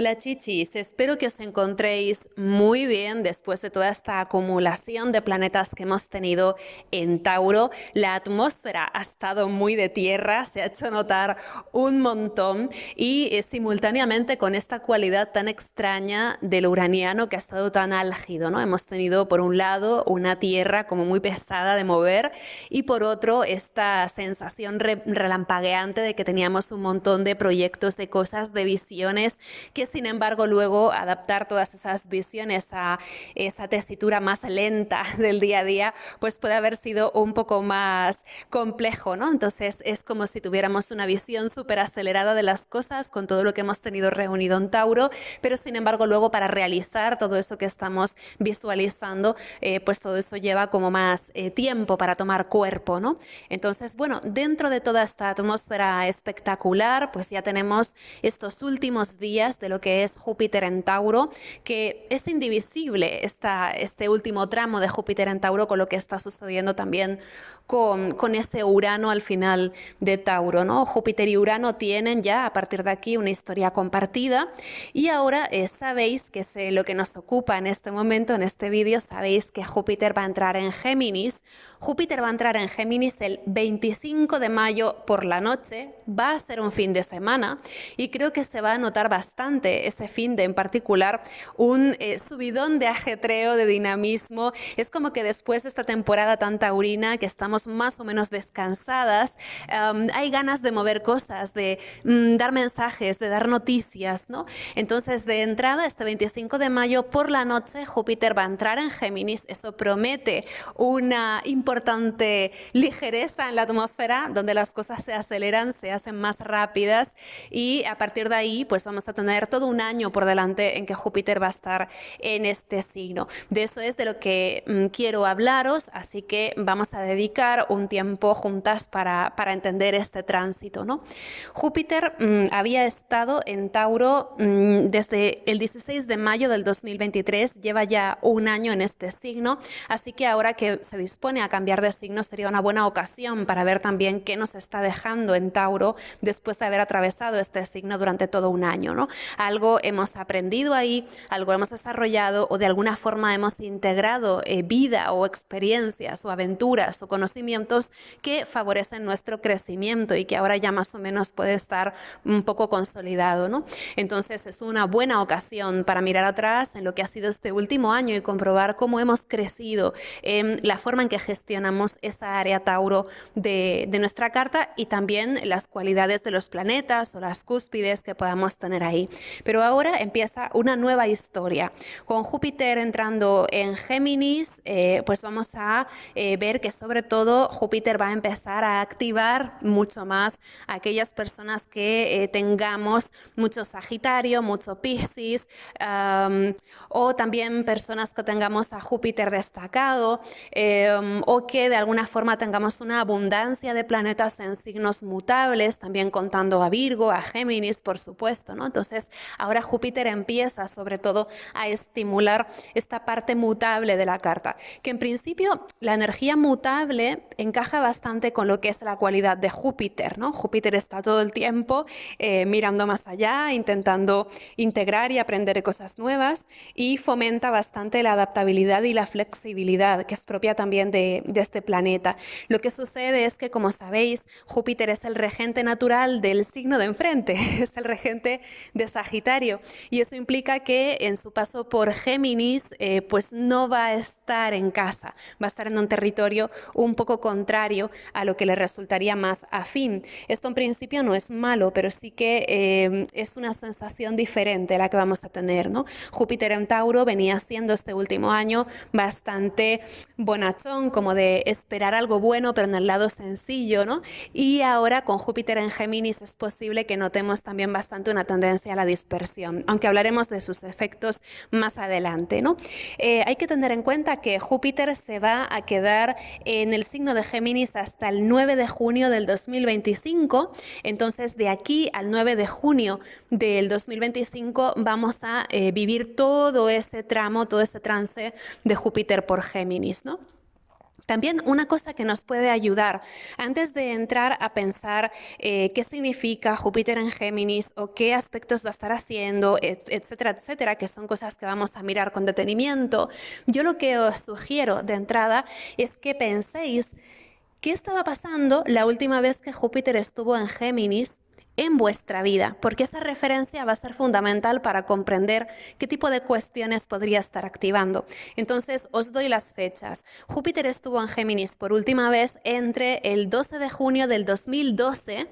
Hola chichis, espero que os encontréis muy bien después de toda esta acumulación de planetas que hemos tenido en Tauro. La atmósfera ha estado muy de tierra, se ha hecho notar un montón y simultáneamente con esta cualidad tan extraña del uraniano que ha estado tan álgido, ¿no? Hemos tenido por un lado una tierra como muy pesada de mover y por otro esta sensación relampagueante de que teníamos un montón de proyectos, de cosas, de visiones que sin embargo luego adaptar todas esas visiones a esa tesitura más lenta del día a día, pues puede haber sido un poco más complejo, ¿no? Entonces es como si tuviéramos una visión súper acelerada de las cosas con todo lo que hemos tenido reunido en Tauro, pero sin embargo luego para realizar todo eso que estamos visualizando, pues todo eso lleva como más tiempo para tomar cuerpo, ¿no? Entonces, bueno, dentro de toda esta atmósfera espectacular, pues ya tenemos estos últimos días de lo que es Júpiter en Tauro, que es indivisible este último tramo de Júpiter en Tauro con lo que está sucediendo también con ese Urano al final de Tauro, ¿no? Júpiter y Urano tienen ya a partir de aquí una historia compartida y ahora sabéis que es lo que nos ocupa en este momento, en este vídeo, sabéis que Júpiter va a entrar en Géminis. Júpiter va a entrar en Géminis el 25 de mayo por la noche, va a ser un fin de semana y creo que se va a notar bastante ese fin de en particular, un subidón de ajetreo, de dinamismo. Es como que después de esta temporada tan taurina que estamos más o menos descansadas, hay ganas de mover cosas, de dar mensajes, de dar noticias, ¿no? Entonces de entrada este 25 de mayo por la noche Júpiter va a entrar en Géminis, eso promete una importante ligereza en la atmósfera donde las cosas se aceleran, se hacen más rápidas y a partir de ahí pues vamos a tener todo un año por delante en que Júpiter va a estar en este signo. De eso es de lo que quiero hablaros, así que vamos a dedicar un tiempo juntas para entender este tránsito, ¿no? Júpiter había estado en Tauro desde el 16 de mayo del 2023, lleva ya un año en este signo, así que ahora que se dispone a cambiar de signo sería una buena ocasión para ver también qué nos está dejando en Tauro después de haber atravesado este signo durante todo un año, ¿no? Algo hemos aprendido ahí, algo hemos desarrollado o de alguna forma hemos integrado vida o experiencias o aventuras o conocimientos que favorecen nuestro crecimiento y que ahora ya más o menos puede estar un poco consolidado, ¿no? Entonces es una buena ocasión para mirar atrás en lo que ha sido este último año y comprobar cómo hemos crecido en la forma en que gestionamos esa área Tauro de nuestra carta y también las cualidades de los planetas o las cúspides que podamos tener ahí. Pero ahora empieza una nueva historia. Con Júpiter entrando en Géminis, pues vamos a ver que sobre todo Júpiter va a empezar a activar mucho más a aquellas personas que tengamos mucho Sagitario, mucho Piscis, o también personas que tengamos a Júpiter destacado, o que de alguna forma tengamos una abundancia de planetas en signos mutables, también contando a Virgo, a Géminis, por supuesto, ¿no? Entonces, ahora Júpiter empieza sobre todo a estimular esta parte mutable de la carta, que en principio la energía mutable encaja bastante con lo que es la cualidad de Júpiter, ¿no? Júpiter está todo el tiempo mirando más allá, intentando integrar y aprender cosas nuevas y fomenta bastante la adaptabilidad y la flexibilidad que es propia también de este planeta. Lo que sucede es que, como sabéis, Júpiter es el regente natural del signo de enfrente, es el regente de Sagitario y eso implica que en su paso por Géminis pues no va a estar en casa, va a estar en un territorio un poco contrario a lo que le resultaría más afín. Esto en principio no es malo, pero sí que es una sensación diferente la que vamos a tener, ¿no? Júpiter en Tauro venía siendo este último año bastante bonachón, como de esperar algo bueno, pero en el lado sencillo, ¿no? Y ahora con Júpiter en Géminis es posible que notemos también bastante una tendencia a la dispersión, aunque hablaremos de sus efectos más adelante, ¿no? Hay que tener en cuenta que Júpiter se va a quedar en el signo de Géminis hasta el 9 de junio del 2025, entonces de aquí al 9 de junio del 2025 vamos a vivir todo ese tramo, todo ese trance de Júpiter por Géminis, ¿no? También una cosa que nos puede ayudar antes de entrar a pensar qué significa Júpiter en Géminis o qué aspectos va a estar haciendo, etcétera, etcétera, que son cosas que vamos a mirar con detenimiento, yo lo que os sugiero de entrada es que penséis qué estaba pasando la última vez que Júpiter estuvo en Géminis en vuestra vida, porque esa referencia va a ser fundamental para comprender qué tipo de cuestiones podría estar activando. Entonces, os doy las fechas. Júpiter estuvo en Géminis por última vez entre el 12 de junio del 2012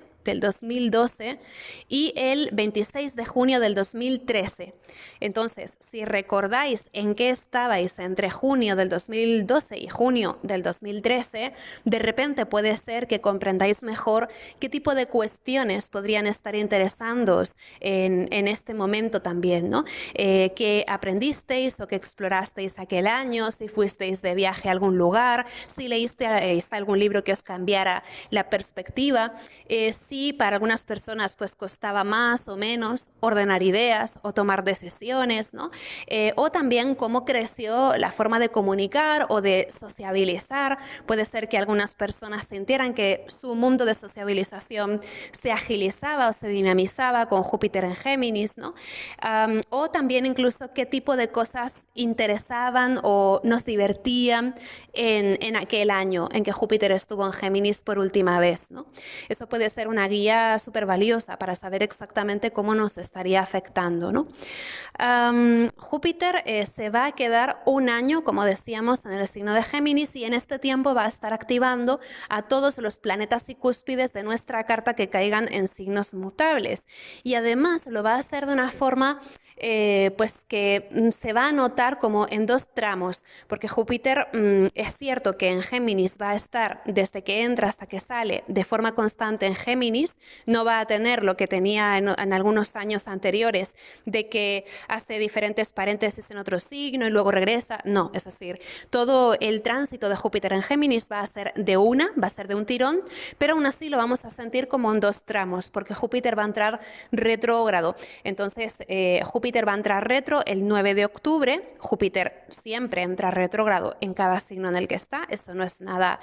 y el 26 de junio del 2013. Entonces, si recordáis en qué estabais entre junio del 2012 y junio del 2013, de repente puede ser que comprendáis mejor qué tipo de cuestiones podrían estar interesándoos en este momento también, ¿no? ¿Qué aprendisteis o qué explorasteis aquel año? Si fuisteis de viaje a algún lugar, si leísteis algún libro que os cambiara la perspectiva, si para algunas personas pues costaba más o menos ordenar ideas o tomar decisiones, ¿no? O también cómo creció la forma de comunicar o de sociabilizar. Puede ser que algunas personas sintieran que su mundo de sociabilización se agilizaba o se dinamizaba con Júpiter en Géminis, ¿no? O también incluso qué tipo de cosas interesaban o nos divertían en aquel año en que Júpiter estuvo en Géminis por última vez, ¿no? Eso puede ser una guía súper valiosa para saber exactamente cómo nos estaría afectando, ¿no? Júpiter se va a quedar un año, como decíamos, en el signo de Géminis, y en este tiempo va a estar activando a todos los planetas y cúspides de nuestra carta que caigan en signos mutables. Y además lo va a hacer de una forma pues que se va a notar como en dos tramos, porque Júpiter es cierto que en Géminis va a estar desde que entra hasta que sale de forma constante en Géminis, no va a tener lo que tenía en algunos años anteriores de que hace diferentes paréntesis en otro signo y luego regresa, no, es decir, todo el tránsito de Júpiter en Géminis va a ser va a ser de un tirón, pero aún así lo vamos a sentir como en dos tramos, porque Júpiter va a entrar retrógrado. Entonces, Júpiter va a entrar retro el 9 de octubre. Júpiter siempre entra retrógrado en cada signo en el que está. Eso no es nada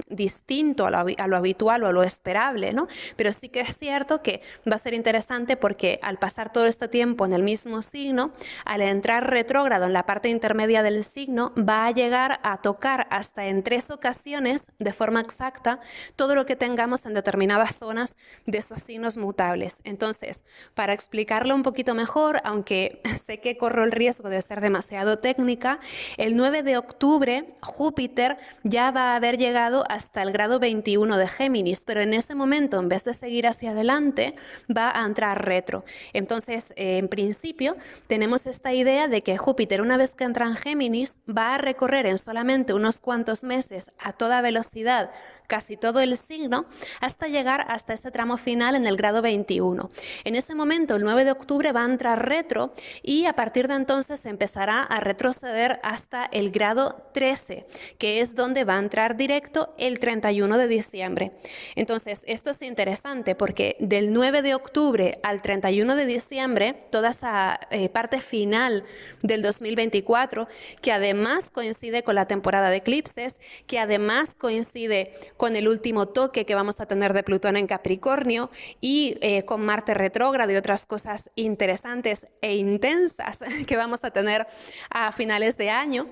distinto a lo habitual o a lo esperable, ¿no? Pero sí que es cierto que va a ser interesante porque al pasar todo este tiempo en el mismo signo, al entrar retrógrado en la parte intermedia del signo, va a llegar a tocar hasta en 3 ocasiones, de forma exacta, todo lo que tengamos en determinadas zonas de esos signos mutables. Entonces, para explicarlo un poquito mejor, aunque sé que corro el riesgo de ser demasiado técnica, el 9 de octubre Júpiter ya va a haber llegado hasta el grado 21 de Géminis, pero en ese momento, en vez de seguir hacia adelante, va a entrar retro. Entonces, en principio, tenemos esta idea de que Júpiter, una vez que entra en Géminis, va a recorrer en solamente unos cuantos meses a toda velocidad casi todo el signo hasta llegar hasta ese tramo final en el grado 21. En ese momento, el 9 de octubre va a entrar retro y a partir de entonces empezará a retroceder hasta el grado 13, que es donde va a entrar directo el 31 de diciembre. Entonces, esto es interesante porque del 9 de octubre al 31 de diciembre, toda esa parte final del 2024, que además coincide con la temporada de eclipses, que además coincide con el último toque que vamos a tener de Plutón en Capricornio y con Marte retrógrado y otras cosas interesantes e intensas que vamos a tener a finales de año,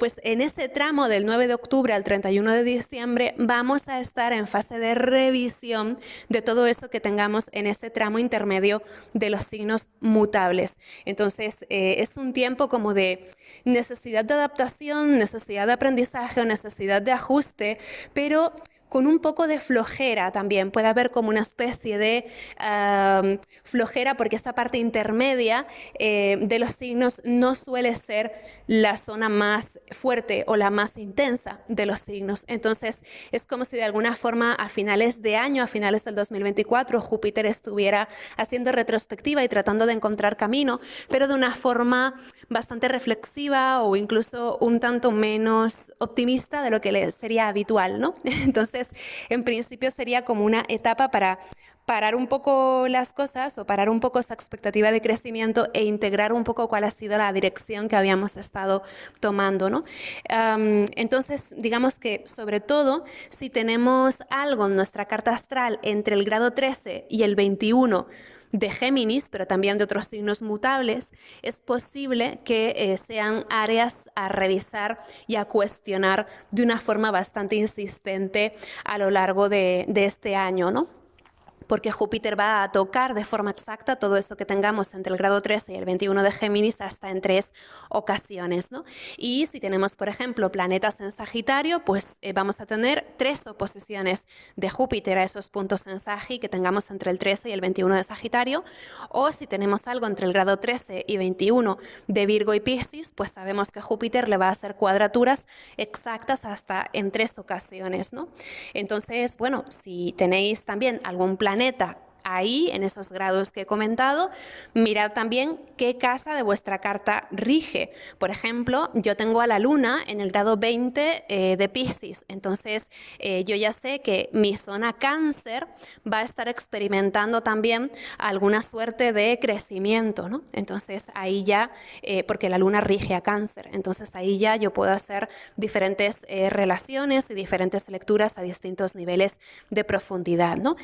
pues en ese tramo del 9 de octubre al 31 de diciembre vamos a estar en fase de revisión de todo eso que tengamos en ese tramo intermedio de los signos mutables. Entonces, es un tiempo como de necesidad de adaptación, necesidad de aprendizaje o necesidad de ajuste, pero con un poco de flojera también. Puede haber como una especie de flojera porque esa parte intermedia de los signos no suele ser la zona más fuerte o la más intensa de los signos. Entonces es como si de alguna forma a finales de año, a finales del 2024, Júpiter estuviera haciendo retrospectiva y tratando de encontrar camino, pero de una forma bastante reflexiva o incluso un tanto menos optimista de lo que le sería habitual, ¿no? Entonces, en principio sería como una etapa para parar un poco las cosas o parar un poco esa expectativa de crecimiento e integrar un poco cuál ha sido la dirección que habíamos estado tomando, ¿no? Entonces, digamos que sobre todo si tenemos algo en nuestra carta astral entre el grado 13 y el 21 de Géminis, pero también de otros signos mutables, es posible que sean áreas a revisar y a cuestionar de una forma bastante insistente a lo largo de este año, ¿no? Porque Júpiter va a tocar de forma exacta todo eso que tengamos entre el grado 13 y el 21 de Géminis hasta en 3 ocasiones, ¿no? Y si tenemos, por ejemplo, planetas en Sagitario, pues vamos a tener 3 oposiciones de Júpiter a esos puntos en Sagi que tengamos entre el 13 y el 21 de Sagitario. O si tenemos algo entre el grado 13 y 21 de Virgo y Piscis, pues sabemos que Júpiter le va a hacer cuadraturas exactas hasta en 3 ocasiones, ¿no? Entonces, bueno, si tenéis también algún planeta ahí, en esos grados que he comentado, mirad también qué casa de vuestra carta rige. Por ejemplo, yo tengo a la Luna en el grado 20 de Piscis, entonces yo ya sé que mi zona Cáncer va a estar experimentando también alguna suerte de crecimiento, ¿no? Entonces ahí ya, porque la Luna rige a Cáncer, entonces ahí ya yo puedo hacer diferentes relaciones y diferentes lecturas a distintos niveles de profundidad, ¿no?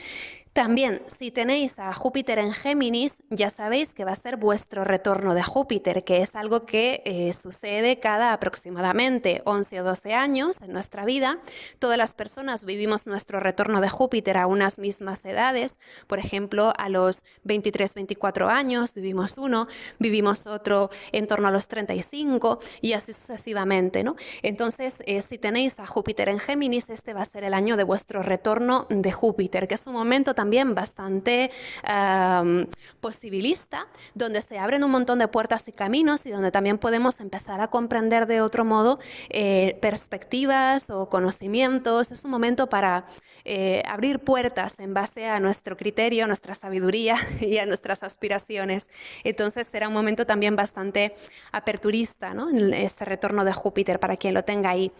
También, si tenéis a Júpiter en Géminis, ya sabéis que va a ser vuestro retorno de Júpiter, que es algo que sucede cada aproximadamente 11 o 12 años en nuestra vida. Todas las personas vivimos nuestro retorno de Júpiter a unas mismas edades. Por ejemplo, a los 23, 24 años vivimos uno, vivimos otro en torno a los 35 y así sucesivamente, ¿no? Entonces, si tenéis a Júpiter en Géminis, este va a ser el año de vuestro retorno de Júpiter, que es un momento también bastante posibilista, donde se abren un montón de puertas y caminos y donde también podemos empezar a comprender de otro modo perspectivas o conocimientos. Es un momento para abrir puertas en base a nuestro criterio, a nuestra sabiduría y a nuestras aspiraciones. Entonces será un momento también bastante aperturista, ¿no? Este retorno de Júpiter para quien lo tenga ahí.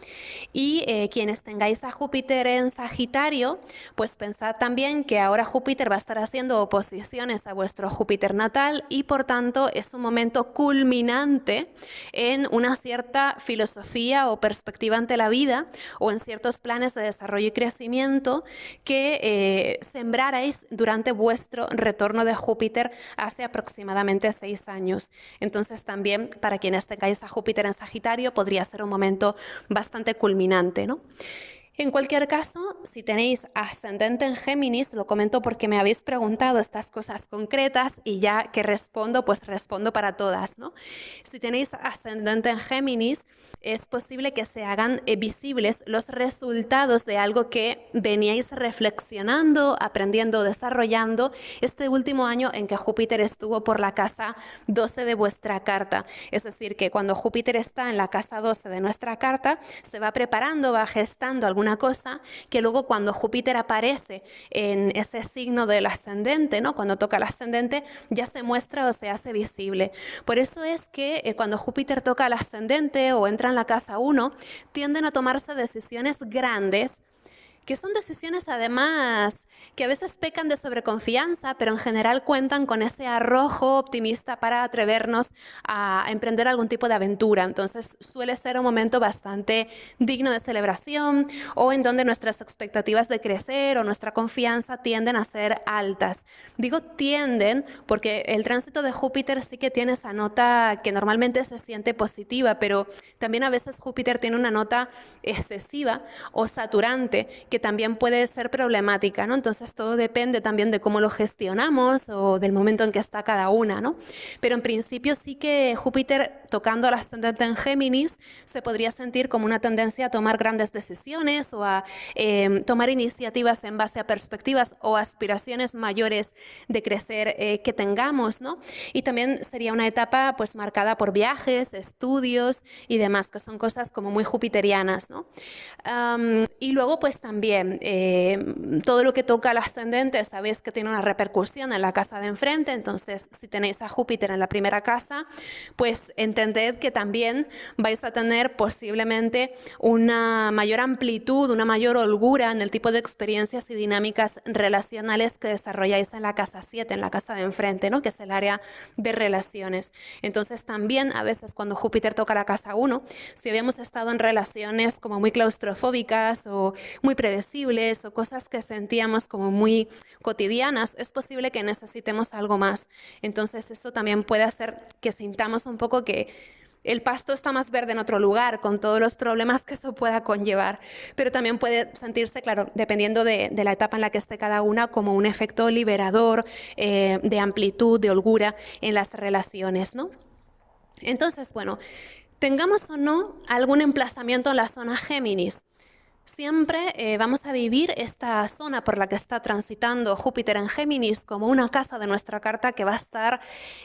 Y quienes tengáis a Júpiter en Sagitario, pues pensad también que ahora Júpiter va a estar haciendo oposiciones a vuestro Júpiter natal y por tanto es un momento culminante en una cierta filosofía o perspectiva ante la vida o en ciertos planes de desarrollo y crecimiento que sembraréis durante vuestro retorno de Júpiter hace aproximadamente 6 años. Entonces también para quienes tengáis a Júpiter en Sagitario podría ser un momento bastante culminante, ¿no? En cualquier caso, si tenéis ascendente en Géminis, lo comento porque me habéis preguntado estas cosas concretas y ya que respondo, pues respondo para todas, ¿no? Si tenéis ascendente en Géminis, es posible que se hagan visibles los resultados de algo que veníais reflexionando, aprendiendo, desarrollando este último año en que Júpiter estuvo por la casa 12 de vuestra carta. Es decir, que cuando Júpiter está en la casa 12 de nuestra carta, se va preparando, va gestando alguna cosa que luego cuando Júpiter aparece en ese signo del ascendente, ¿no? Cuando toca el ascendente, ya se muestra o se hace visible. Por eso es que cuando Júpiter toca el ascendente o entra en la casa 1, tienden a tomarse decisiones grandes, que son decisiones además que a veces pecan de sobreconfianza, pero en general cuentan con ese arrojo optimista para atrevernos a emprender algún tipo de aventura. Entonces suele ser un momento bastante digno de celebración o en donde nuestras expectativas de crecer o nuestra confianza tienden a ser altas. Digo tienden porque el tránsito de Júpiter sí que tiene esa nota que normalmente se siente positiva, pero también a veces Júpiter tiene una nota excesiva o saturante que también puede ser problemática, ¿no? Entonces todo depende también de cómo lo gestionamos o del momento en que está cada una, ¿no? Pero en principio sí que Júpiter tocando al ascendente en Géminis se podría sentir como una tendencia a tomar grandes decisiones o a tomar iniciativas en base a perspectivas o aspiraciones mayores de crecer que tengamos, ¿no? Y también sería una etapa pues marcada por viajes, estudios y demás, que son cosas como muy jupiterianas, ¿no? Y luego pues también también todo lo que toca al ascendente, sabéis que tiene una repercusión en la casa de enfrente, entonces si tenéis a Júpiter en la primera casa, pues entended que también vais a tener posiblemente una mayor amplitud, una mayor holgura en el tipo de experiencias y dinámicas relacionales que desarrolláis en la casa 7, en la casa de enfrente, ¿no? Que es el área de relaciones. Entonces también a veces cuando Júpiter toca la casa 1, si habíamos estado en relaciones como muy claustrofóbicas o muy predecibles o cosas que sentíamos como muy cotidianas, es posible que necesitemos algo más. Entonces eso también puede hacer que sintamos un poco que el pasto está más verde en otro lugar, con todos los problemas que eso pueda conllevar, pero también puede sentirse, claro, dependiendo de la etapa en la que esté cada una, como un efecto liberador, de amplitud, de holgura en las relaciones, ¿no? Entonces, bueno, tengamos o no algún emplazamiento en la zona Géminis, siempre vamos a vivir esta zona por la que está transitando Júpiter en Géminis como una casa de nuestra carta que va a estar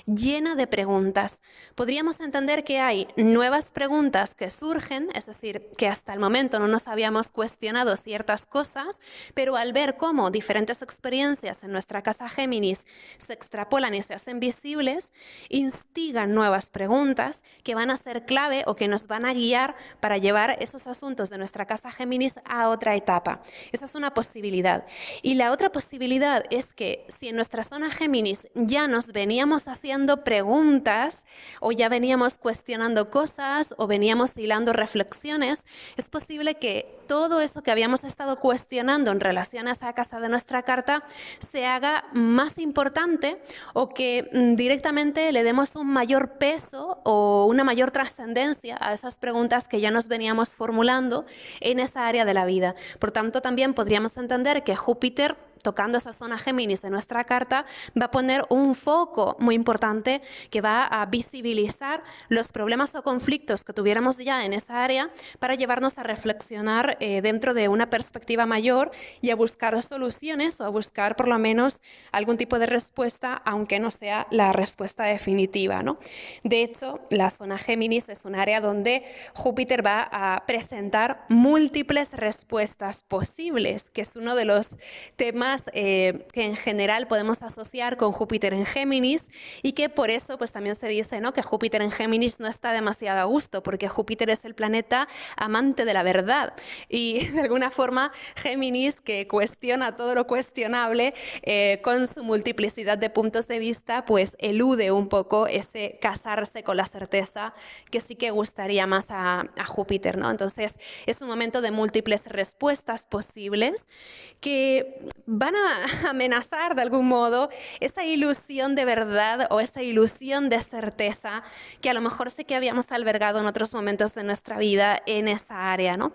llena de preguntas. Podríamos entender que hay nuevas preguntas que surgen, es decir, que hasta el momento no nos habíamos cuestionado ciertas cosas, pero al ver cómo diferentes experiencias en nuestra casa Géminis se extrapolan y se hacen visibles, instigan nuevas preguntas que van a ser clave o que nos van a guiar para llevar esos asuntos de nuestra casa Géminis a otra etapa. Esa es una posibilidad. Y la otra posibilidad es que si en nuestra zona Géminis ya nos veníamos haciendo preguntas o ya veníamos cuestionando cosas o veníamos hilando reflexiones, es posible que todo eso que habíamos estado cuestionando en relación a esa casa de nuestra carta se haga más importante o que directamente le demos un mayor peso o una mayor trascendencia a esas preguntas que ya nos veníamos formulando en esa área de la vida. Por tanto, también podríamos entender que Júpiter, tocando esa zona Géminis de nuestra carta, va a poner un foco muy importante que va a visibilizar los problemas o conflictos que tuviéramos ya en esa área para llevarnos a reflexionar dentro de una perspectiva mayor y a buscar soluciones o a buscar por lo menos algún tipo de respuesta, aunque no sea la respuesta definitiva, ¿no? De hecho, la zona Géminis es un área donde Júpiter va a presentar múltiples respuestas posibles, que es uno de los temas que en general podemos asociar con Júpiter en Géminis y que por eso pues también se dice, ¿no?, que Júpiter en Géminis no está demasiado a gusto, porque Júpiter es el planeta amante de la verdad y de alguna forma Géminis, que cuestiona todo lo cuestionable con su multiplicidad de puntos de vista, pues elude un poco ese casarse con la certeza que sí que gustaría más a Júpiter, ¿no? Entonces es un momento de múltiples respuestas posibles que van a amenazar de algún modo esa ilusión de verdad o esa ilusión de certeza que a lo mejor sí que habíamos albergado en otros momentos de nuestra vida en esa área, ¿no?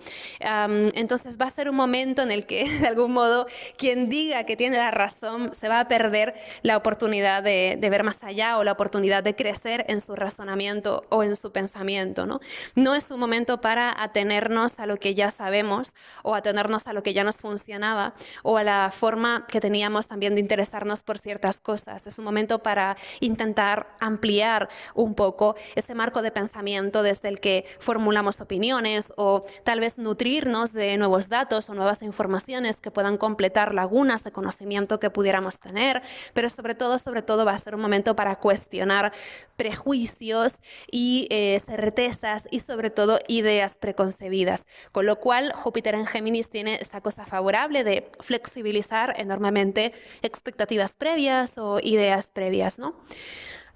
Entonces va a ser un momento en el que de algún modo quien diga que tiene la razón se va a perder la oportunidad de ver más allá o la oportunidad de crecer en su razonamiento o en su pensamiento, ¿no? No es un momento para atenernos a lo que ya sabemos o atenernos a lo que ya nos funcionaba o a la forma que teníamos también de interesarnos por ciertas cosas. Es un momento para intentar ampliar un poco ese marco de pensamiento desde el que formulamos opiniones o tal vez nutrirnos de nuevos datos o nuevas informaciones que puedan completar lagunas de conocimiento que pudiéramos tener, pero sobre todo va a ser un momento para cuestionar prejuicios y certezas y sobre todo ideas preconcebidas, con lo cual Júpiter en Géminis tiene esa cosa favorable de flexibilizar enormemente expectativas previas o ideas previas, ¿no?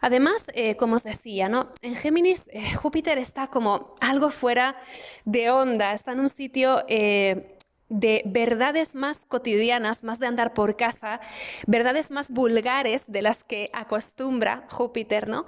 Además, como os decía, ¿no?, en Géminis Júpiter está como algo fuera de onda, está en un sitio de verdades más cotidianas, más de andar por casa, verdades más vulgares de las que acostumbra Júpiter, ¿no?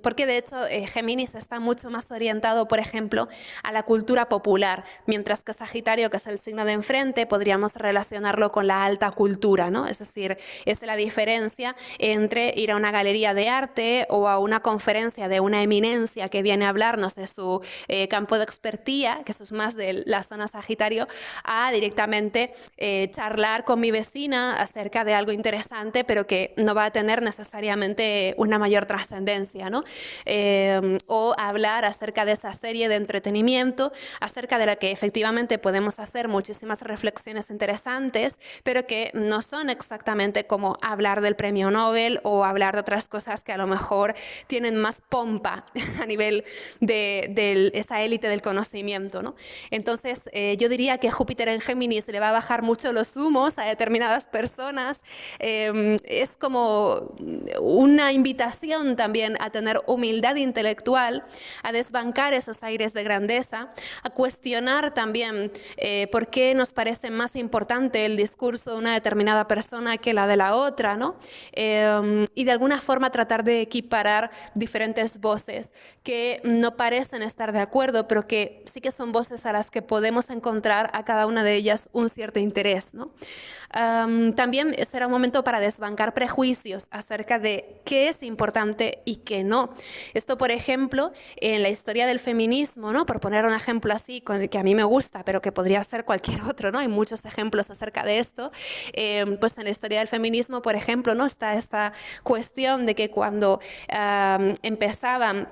Porque de hecho Géminis está mucho más orientado, por ejemplo, a la cultura popular, mientras que Sagitario, que es el signo de enfrente, podríamos relacionarlo con la alta cultura, ¿no? Es decir, es la diferencia entre ir a una galería de arte o a una conferencia de una eminencia que viene a hablarnos de su campo de expertía, que eso es más de la zona Sagitario, a directamente charlar con mi vecina acerca de algo interesante, pero que no va a tener necesariamente una mayor trascendencia, ¿no? O hablar acerca de esa serie de entretenimiento, acerca de la que efectivamente podemos hacer muchísimas reflexiones interesantes, pero que no son exactamente como hablar del premio Nobel o hablar de otras cosas que a lo mejor tienen más pompa a nivel de esa élite del conocimiento, ¿no? Entonces, yo diría que Júpiter en Géminis le va a bajar mucho los humos a determinadas personas. Es como una invitación también a tener humildad intelectual, a desbancar esos aires de grandeza, a cuestionar también por qué nos parece más importante el discurso de una determinada persona que la de la otra, ¿no? Y de alguna forma tratar de equiparar diferentes voces que no parecen estar de acuerdo, pero que sí que son voces a las que podemos encontrar a cada una de ellas un cierto interés, ¿no? También será un momento para desbancar prejuicios acerca de qué es importante y qué no. Esto, por ejemplo, en la historia del feminismo, ¿no? Por poner un ejemplo así, que a mí me gusta, pero que podría ser cualquier otro, ¿no? Hay muchos ejemplos acerca de esto. Pues en la historia del feminismo, por ejemplo, ¿no? Está esta cuestión de que cuando empezaban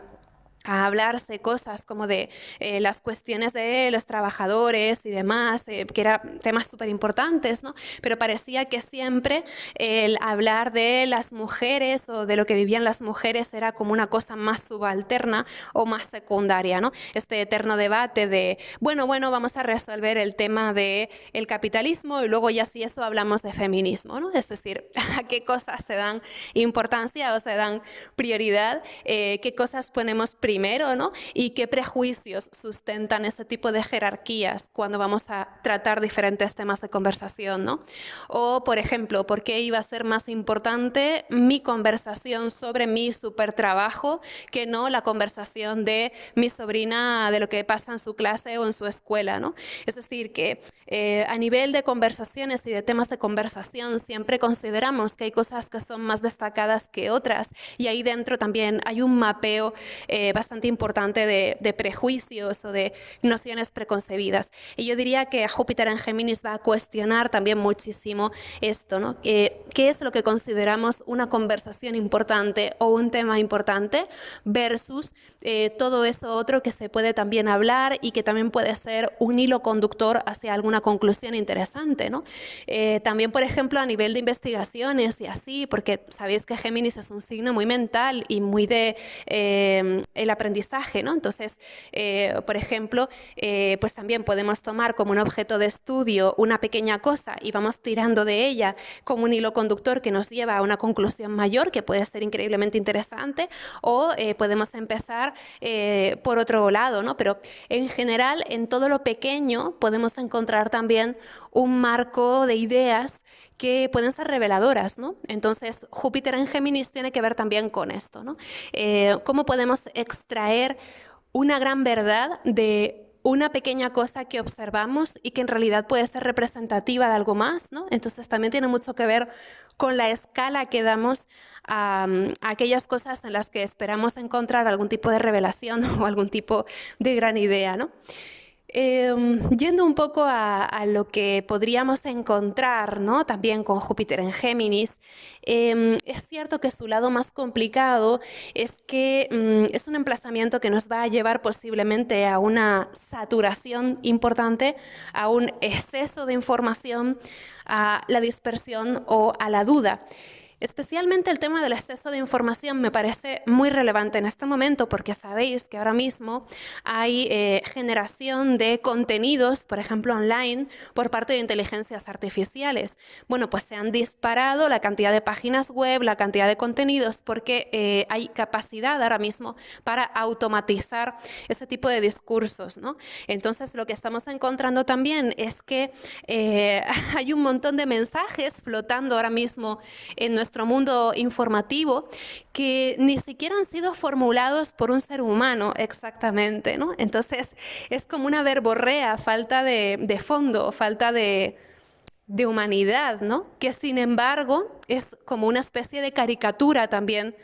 a hablarse cosas como de las cuestiones de los trabajadores y demás, que eran temas súper importantes, ¿no? Pero parecía que siempre el hablar de las mujeres o de lo que vivían las mujeres era como una cosa más subalterna o más secundaria, ¿no? Este eterno debate de, bueno, vamos a resolver el tema del capitalismo y luego ya si eso hablamos de feminismo, ¿no? Es decir, a qué cosas se dan importancia o se dan prioridad, qué cosas ponemos primero, ¿no? Y qué prejuicios sustentan ese tipo de jerarquías cuando vamos a tratar diferentes temas de conversación, ¿no? O, por ejemplo, ¿por qué iba a ser más importante mi conversación sobre mi supertrabajo que no la conversación de mi sobrina de lo que pasa en su clase o en su escuela, ¿no? Es decir, que a nivel de conversaciones y de temas de conversación siempre consideramos que hay cosas que son más destacadas que otras y ahí dentro también hay un mapeo bastante importante de prejuicios o de nociones preconcebidas. Y yo diría que Júpiter en Géminis va a cuestionar también muchísimo esto, ¿no? ¿Qué es lo que consideramos una conversación importante o un tema importante versus todo eso otro que se puede también hablar y que también puede ser un hilo conductor hacia alguna conclusión interesante, ¿no? También, por ejemplo, a nivel de investigaciones y así, porque sabéis que Géminis es un signo muy mental y muy de el aprendizaje, ¿no? Entonces, por ejemplo, pues también podemos tomar como un objeto de estudio una pequeña cosa y vamos tirando de ella como un hilo conductor que nos lleva a una conclusión mayor que puede ser increíblemente interesante, o podemos empezar por otro lado, ¿no? Pero en general, en todo lo pequeño podemos encontrar también un marco de ideas que pueden ser reveladoras, ¿no? Entonces, Júpiter en Géminis tiene que ver también con esto, ¿no? ¿Cómo podemos extraer una gran verdad de una pequeña cosa que observamos y que en realidad puede ser representativa de algo más, ¿no? Entonces, también tiene mucho que ver con la escala que damos a aquellas cosas en las que esperamos encontrar algún tipo de revelación o algún tipo de gran idea, ¿no? Yendo un poco a lo que podríamos encontrar, ¿no? También con Júpiter en Géminis, es cierto que su lado más complicado es que es un emplazamiento que nos va a llevar posiblemente a una saturación importante, a un exceso de información, a la dispersión o a la duda. Especialmente el tema del exceso de información me parece muy relevante en este momento porque sabéis que ahora mismo hay generación de contenidos, por ejemplo online, por parte de inteligencias artificiales. Bueno, pues se han disparado la cantidad de páginas web, la cantidad de contenidos, porque hay capacidad ahora mismo para automatizar ese tipo de discursos, ¿no? Entonces lo que estamos encontrando también es que hay un montón de mensajes flotando ahora mismo en nuestro mundo informativo que ni siquiera han sido formulados por un ser humano exactamente, ¿no? Entonces es como una verborrea, falta de fondo, falta de humanidad, ¿no? Que sin embargo es como una especie de caricatura también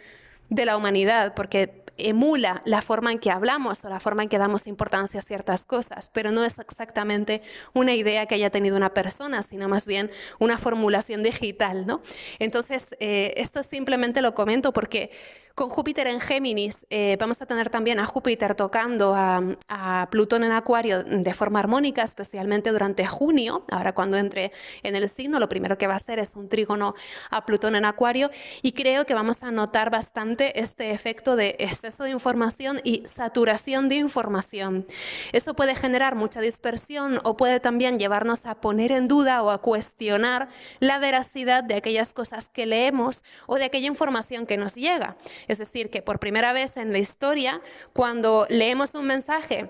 de la humanidad, porque emula la forma en que hablamos o la forma en que damos importancia a ciertas cosas, pero no es exactamente una idea que haya tenido una persona, sino más bien una formulación digital, ¿no? Entonces, esto simplemente lo comento porque con Júpiter en Géminis vamos a tener también a Júpiter tocando a Plutón en Acuario de forma armónica, especialmente durante junio. Ahora cuando entre en el signo, lo primero que va a hacer es un trígono a Plutón en Acuario, y creo que vamos a notar bastante este efecto de exceso de información y saturación de información. Eso puede generar mucha dispersión o puede también llevarnos a poner en duda o a cuestionar la veracidad de aquellas cosas que leemos o de aquella información que nos llega. Es decir, que por primera vez en la historia, cuando leemos un mensaje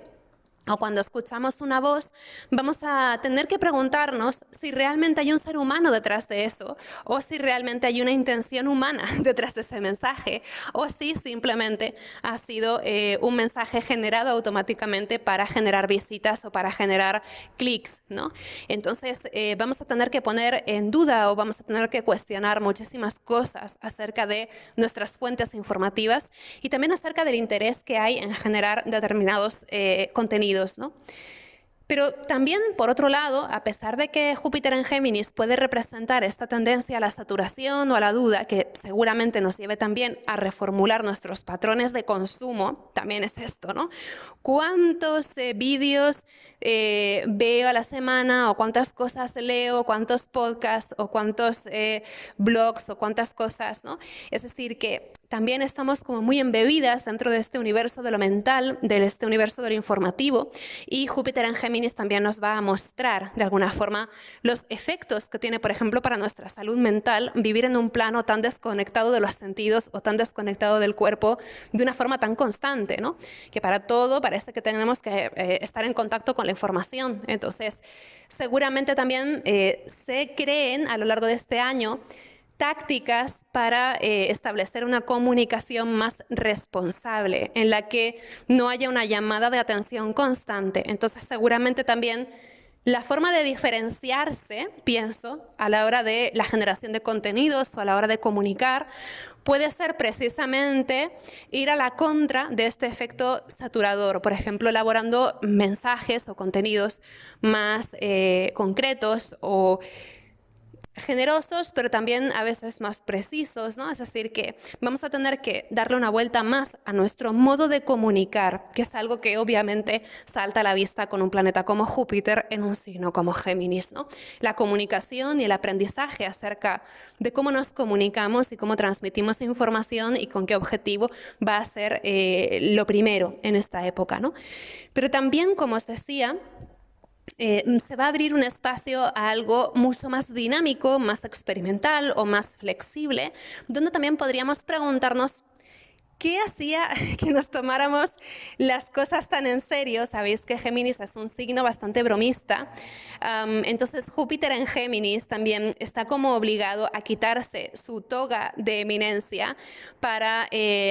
o cuando escuchamos una voz, vamos a tener que preguntarnos si realmente hay un ser humano detrás de eso, o si realmente hay una intención humana detrás de ese mensaje, o si simplemente ha sido un mensaje generado automáticamente para generar visitas o para generar clics, ¿no? Entonces vamos a tener que poner en duda o vamos a tener que cuestionar muchísimas cosas acerca de nuestras fuentes informativas y también acerca del interés que hay en generar determinados contenidos, ¿no? Pero también, por otro lado, a pesar de que Júpiter en Géminis puede representar esta tendencia a la saturación o a la duda, que seguramente nos lleve también a reformular nuestros patrones de consumo, también es esto, ¿no? ¿Cuántos vídeos veo a la semana, o cuántas cosas leo, cuántos podcasts o cuántos blogs o cuántas cosas, ¿no? Es decir, que también estamos como muy embebidas dentro de este universo de lo mental, de este universo de lo informativo, y Júpiter en Géminis también nos va a mostrar de alguna forma los efectos que tiene, por ejemplo, para nuestra salud mental vivir en un plano tan desconectado de los sentidos o tan desconectado del cuerpo de una forma tan constante, ¿no? Que para todo parece que tenemos que estar en contacto con la información. Entonces, seguramente también se creen a lo largo de este año tácticas para establecer una comunicación más responsable, en la que no haya una llamada de atención constante. Entonces, seguramente también la forma de diferenciarse, pienso, a la hora de la generación de contenidos o a la hora de comunicar, puede ser precisamente ir a la contra de este efecto saturador. Por ejemplo, elaborando mensajes o contenidos más concretos o generosos, pero también a veces más precisos, ¿no? Es decir, que vamos a tener que darle una vuelta más a nuestro modo de comunicar, que es algo que obviamente salta a la vista con un planeta como Júpiter en un signo como Géminis, ¿no? La comunicación y el aprendizaje acerca de cómo nos comunicamos y cómo transmitimos información y con qué objetivo va a ser lo primero en esta época, ¿no? Pero también, como os decía, se va a abrir un espacio a algo mucho más dinámico, más experimental o más flexible, donde también podríamos preguntarnos ¿qué hacía que nos tomáramos las cosas tan en serio? Sabéis que Géminis es un signo bastante bromista. Entonces Júpiter en Géminis también está como obligado a quitarse su toga de eminencia para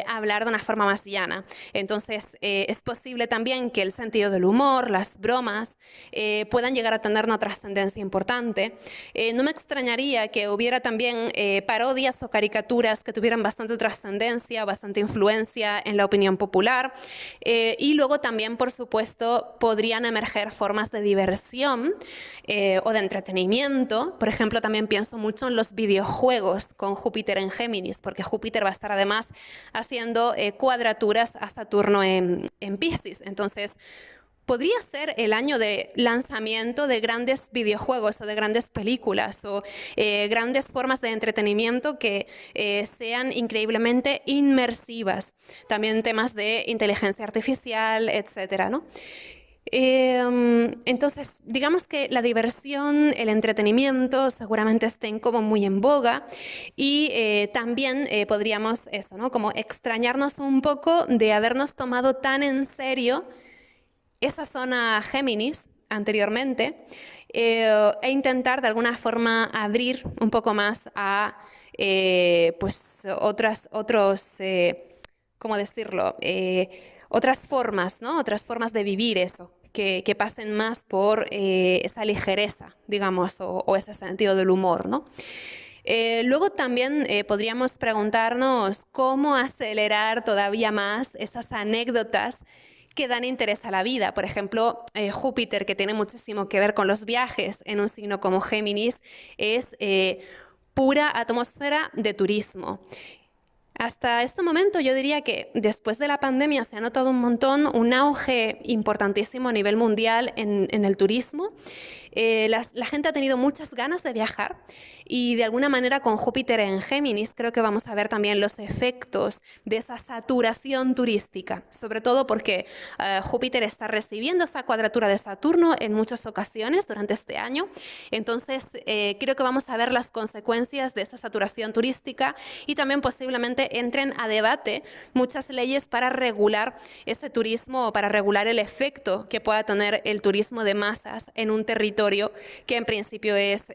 hablar de una forma más llana. Entonces es posible también que el sentido del humor, las bromas, puedan llegar a tener una trascendencia importante. No me extrañaría que hubiera también parodias o caricaturas que tuvieran bastante trascendencia, bastante influencia en la opinión popular, y luego también, por supuesto, podrían emerger formas de diversión o de entretenimiento. Por ejemplo, también pienso mucho en los videojuegos con Júpiter en Géminis, porque Júpiter va a estar además haciendo cuadraturas a Saturno en Piscis. Entonces, podría ser el año de lanzamiento de grandes videojuegos o de grandes películas o grandes formas de entretenimiento que sean increíblemente inmersivas. También temas de inteligencia artificial, etcétera, ¿no? Entonces, digamos que la diversión, el entretenimiento seguramente estén como muy en boga, y también podríamos eso, ¿no? Como extrañarnos un poco de habernos tomado tan en serio esa zona Géminis anteriormente, e intentar de alguna forma abrir un poco más a pues ¿cómo decirlo? Otras formas, ¿no? Otras formas de vivir eso, que pasen más por esa ligereza, digamos, o ese sentido del humor, ¿no? Luego también podríamos preguntarnos cómo acelerar todavía más esas anécdotas que dan interés a la vida. Por ejemplo, Júpiter, que tiene muchísimo que ver con los viajes en un signo como Géminis, es pura atmósfera de turismo. Hasta este momento yo diría que después de la pandemia se ha notado un montón, un auge importantísimo a nivel mundial en el turismo. La gente ha tenido muchas ganas de viajar y de alguna manera con Júpiter en Géminis creo que vamos a ver también los efectos de esa saturación turística, sobre todo porque Júpiter está recibiendo esa cuadratura de Saturno en muchas ocasiones durante este año. Entonces creo que vamos a ver las consecuencias de esa saturación turística y también posiblemente entren a debate muchas leyes para regular ese turismo o para regular el efecto que pueda tener el turismo de masas en un territorio que en principio es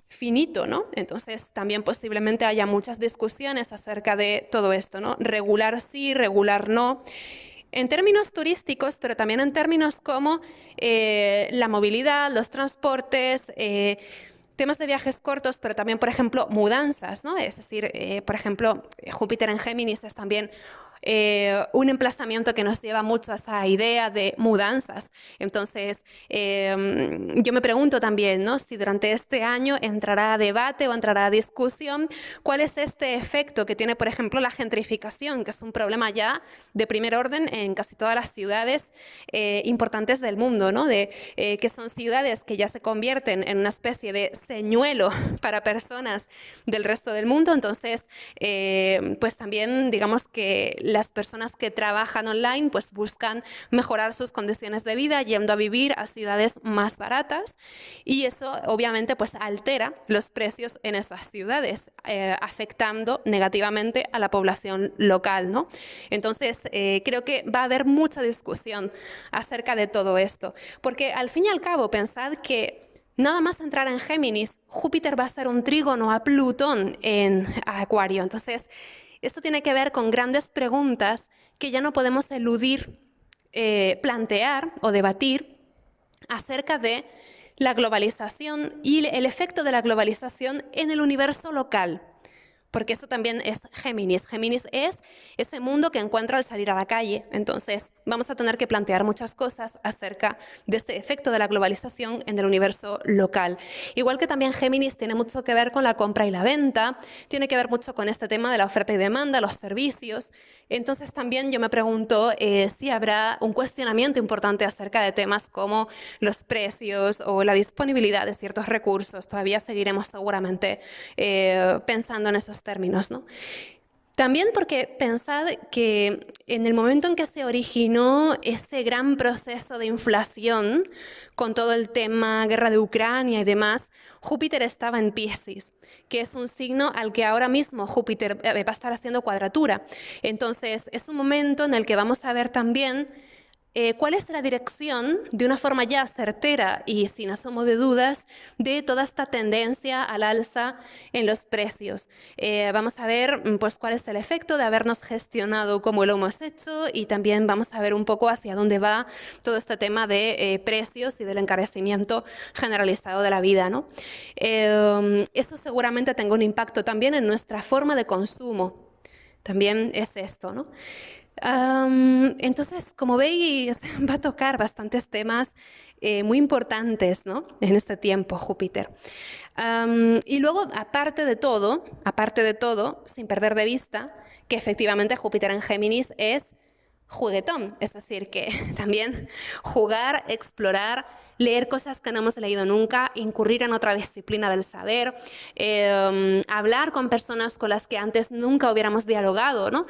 finito, ¿no? Entonces también posiblemente haya muchas discusiones acerca de todo esto, ¿no? Regular sí, regular no. En términos turísticos, pero también en términos como la movilidad, los transportes, temas de viajes cortos, pero también, por ejemplo, mudanzas, ¿no? Es decir, por ejemplo, Júpiter en Géminis es también un emplazamiento que nos lleva mucho a esa idea de mudanzas. Entonces, yo me pregunto también, ¿no? Si durante este año entrará a debate o entrará a discusión cuál es este efecto que tiene, por ejemplo, la gentrificación, que es un problema ya de primer orden en casi todas las ciudades importantes del mundo, ¿no? Que son ciudades que ya se convierten en una especie de señuelo para personas del resto del mundo. Entonces, pues también digamos que las personas que trabajan online pues buscan mejorar sus condiciones de vida yendo a vivir a ciudades más baratas y eso obviamente pues altera los precios en esas ciudades, afectando negativamente a la población local, ¿no? Entonces, creo que va a haber mucha discusión acerca de todo esto, porque al fin y al cabo pensad que nada más entrar en Géminis, Júpiter va a ser un trígono a Plutón en Acuario. Entonces, esto tiene que ver con grandes preguntas que ya no podemos eludir plantear o debatir acerca de la globalización y el efecto de la globalización en el universo local. Porque eso también es Géminis. Géminis es ese mundo que encuentro al salir a la calle. Entonces, vamos a tener que plantear muchas cosas acerca de este efecto de la globalización en el universo local. Igual que también Géminis tiene mucho que ver con la compra y la venta, tiene que ver mucho con este tema de la oferta y demanda, los servicios. Entonces, también yo me pregunto si habrá un cuestionamiento importante acerca de temas como los precios o la disponibilidad de ciertos recursos. Todavía seguiremos seguramente pensando en esos términos, ¿no? También porque pensad que en el momento en que se originó ese gran proceso de inflación, con todo el tema guerra de Ucrania y demás, Júpiter estaba en Piscis, que es un signo al que ahora mismo Júpiter va a estar haciendo cuadratura. Entonces, es un momento en el que vamos a ver también cuál es la dirección, de una forma ya certera y sin asomo de dudas, de toda esta tendencia al alza en los precios. Vamos a ver pues, cuál es el efecto de habernos gestionado como lo hemos hecho y también vamos a ver un poco hacia dónde va todo este tema de precios y del encarecimiento generalizado de la vida, ¿no? Eso seguramente tenga un impacto también en nuestra forma de consumo. También es esto, ¿no? Entonces, como veis, va a tocar bastantes temas muy importantes, ¿no? En este tiempo, Júpiter. Y luego, aparte de todo, sin perder de vista que efectivamente Júpiter en Géminis es juguetón, es decir, que también jugar, explorar, leer cosas que no hemos leído nunca, incurrir en otra disciplina del saber, hablar con personas con las que antes nunca hubiéramos dialogado, ¿no?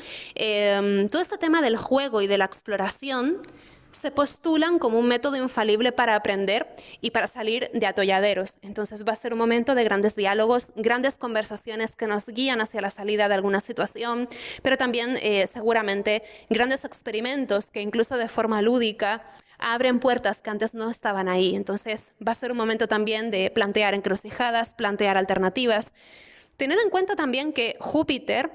Todo este tema del juego y de la exploración se postulan como un método infalible para aprender y para salir de atolladeros. Entonces va a ser un momento de grandes diálogos, grandes conversaciones que nos guían hacia la salida de alguna situación, pero también seguramente grandes experimentos que incluso de forma lúdica abren puertas que antes no estaban ahí. Entonces va a ser un momento también de plantear encrucijadas, plantear alternativas. Tened en cuenta también que Júpiter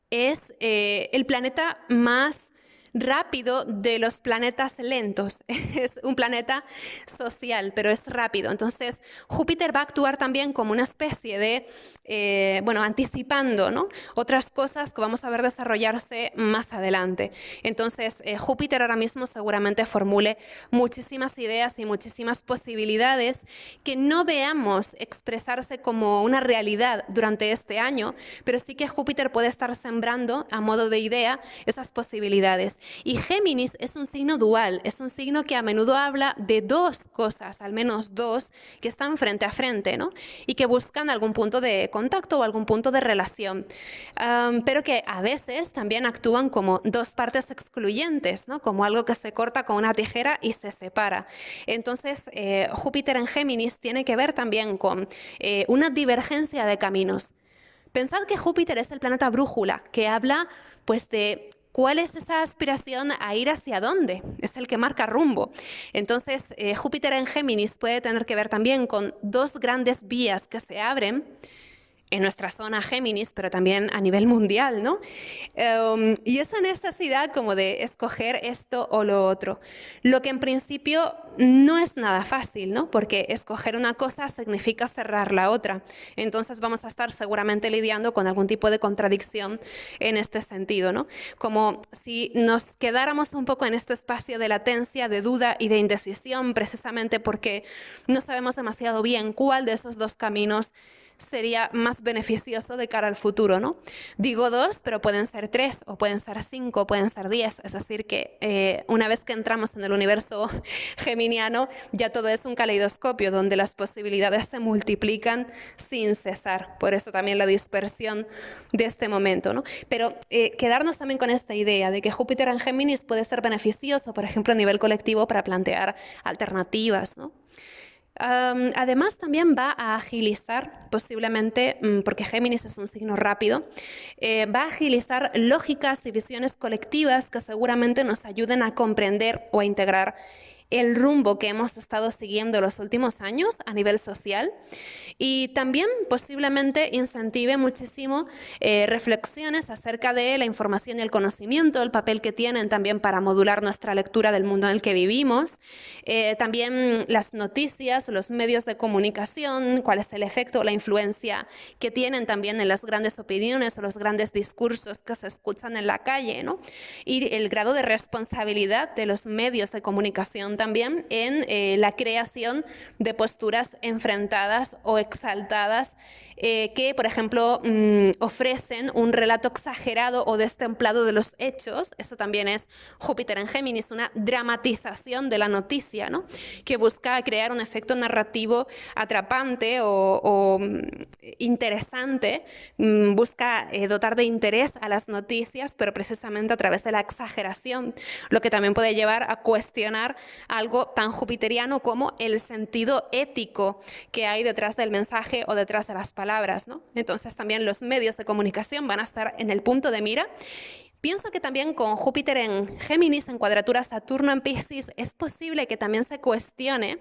es el planeta más rápido de los planetas lentos. Es un planeta social, pero es rápido. Entonces, Júpiter va a actuar también como una especie de, bueno, anticipando, ¿no?, otras cosas que vamos a ver desarrollarse más adelante. Entonces, Júpiter ahora mismo seguramente formule muchísimas ideas y muchísimas posibilidades que no veamos expresarse como una realidad durante este año, pero sí que Júpiter puede estar sembrando a modo de idea esas posibilidades. Y Géminis es un signo dual, es un signo que a menudo habla de dos cosas, al menos dos, que están frente a frente, ¿no?, y que buscan algún punto de contacto o algún punto de relación, pero que a veces también actúan como dos partes excluyentes, ¿no?, como algo que se corta con una tijera y se separa. Entonces, Júpiter en Géminis tiene que ver también con una divergencia de caminos. Pensad que Júpiter es el planeta brújula, que habla pues de cuál es esa aspiración a ir hacia dónde, es el que marca rumbo. Entonces, Júpiter en Géminis puede tener que ver también con dos grandes vías que se abren en nuestra zona Géminis, pero también a nivel mundial, ¿no? Y esa necesidad como de escoger esto o lo otro, lo que en principio no es nada fácil, ¿no?, porque escoger una cosa significa cerrar la otra. Entonces vamos a estar seguramente lidiando con algún tipo de contradicción en este sentido, ¿no? Como si nos quedáramos un poco en este espacio de latencia, de duda y de indecisión, precisamente porque no sabemos demasiado bien cuál de esos dos caminos sería más beneficioso de cara al futuro, ¿no? Digo dos, pero pueden ser tres, o pueden ser cinco, o pueden ser 10. Es decir, que una vez que entramos en el universo geminiano, ya todo es un caleidoscopio donde las posibilidades se multiplican sin cesar. Por eso también la dispersión de este momento, ¿no? Pero quedarnos también con esta idea de que Júpiter en Géminis puede ser beneficioso, por ejemplo, a nivel colectivo para plantear alternativas, ¿no? Además, también va a agilizar, posiblemente, porque Géminis es un signo rápido, va a agilizar lógicas y visiones colectivas que seguramente nos ayuden a comprender o a integrar el rumbo que hemos estado siguiendo los últimos años a nivel social, y también posiblemente incentive muchísimo reflexiones acerca de la información y el conocimiento, el papel que tienen también para modular nuestra lectura del mundo en el que vivimos, también las noticias, los medios de comunicación, cuál es el efecto o la influencia que tienen también en las grandes opiniones o los grandes discursos que se escuchan en la calle, ¿no? Y el grado de responsabilidad de los medios de comunicación también en la creación de posturas enfrentadas o exaltadas que, por ejemplo, ofrecen un relato exagerado o destemplado de los hechos. Eso también es Júpiter en Géminis, una dramatización de la noticia, ¿no?, que busca crear un efecto narrativo atrapante o interesante, busca dotar de interés a las noticias, pero precisamente a través de la exageración, lo que también puede llevar a cuestionar algo tan jupiteriano como el sentido ético que hay detrás del mensaje o detrás de las palabras, ¿no? Entonces también los medios de comunicación van a estar en el punto de mira. Pienso que también con Júpiter en Géminis, en cuadratura Saturno en Piscis, es posible que también se cuestione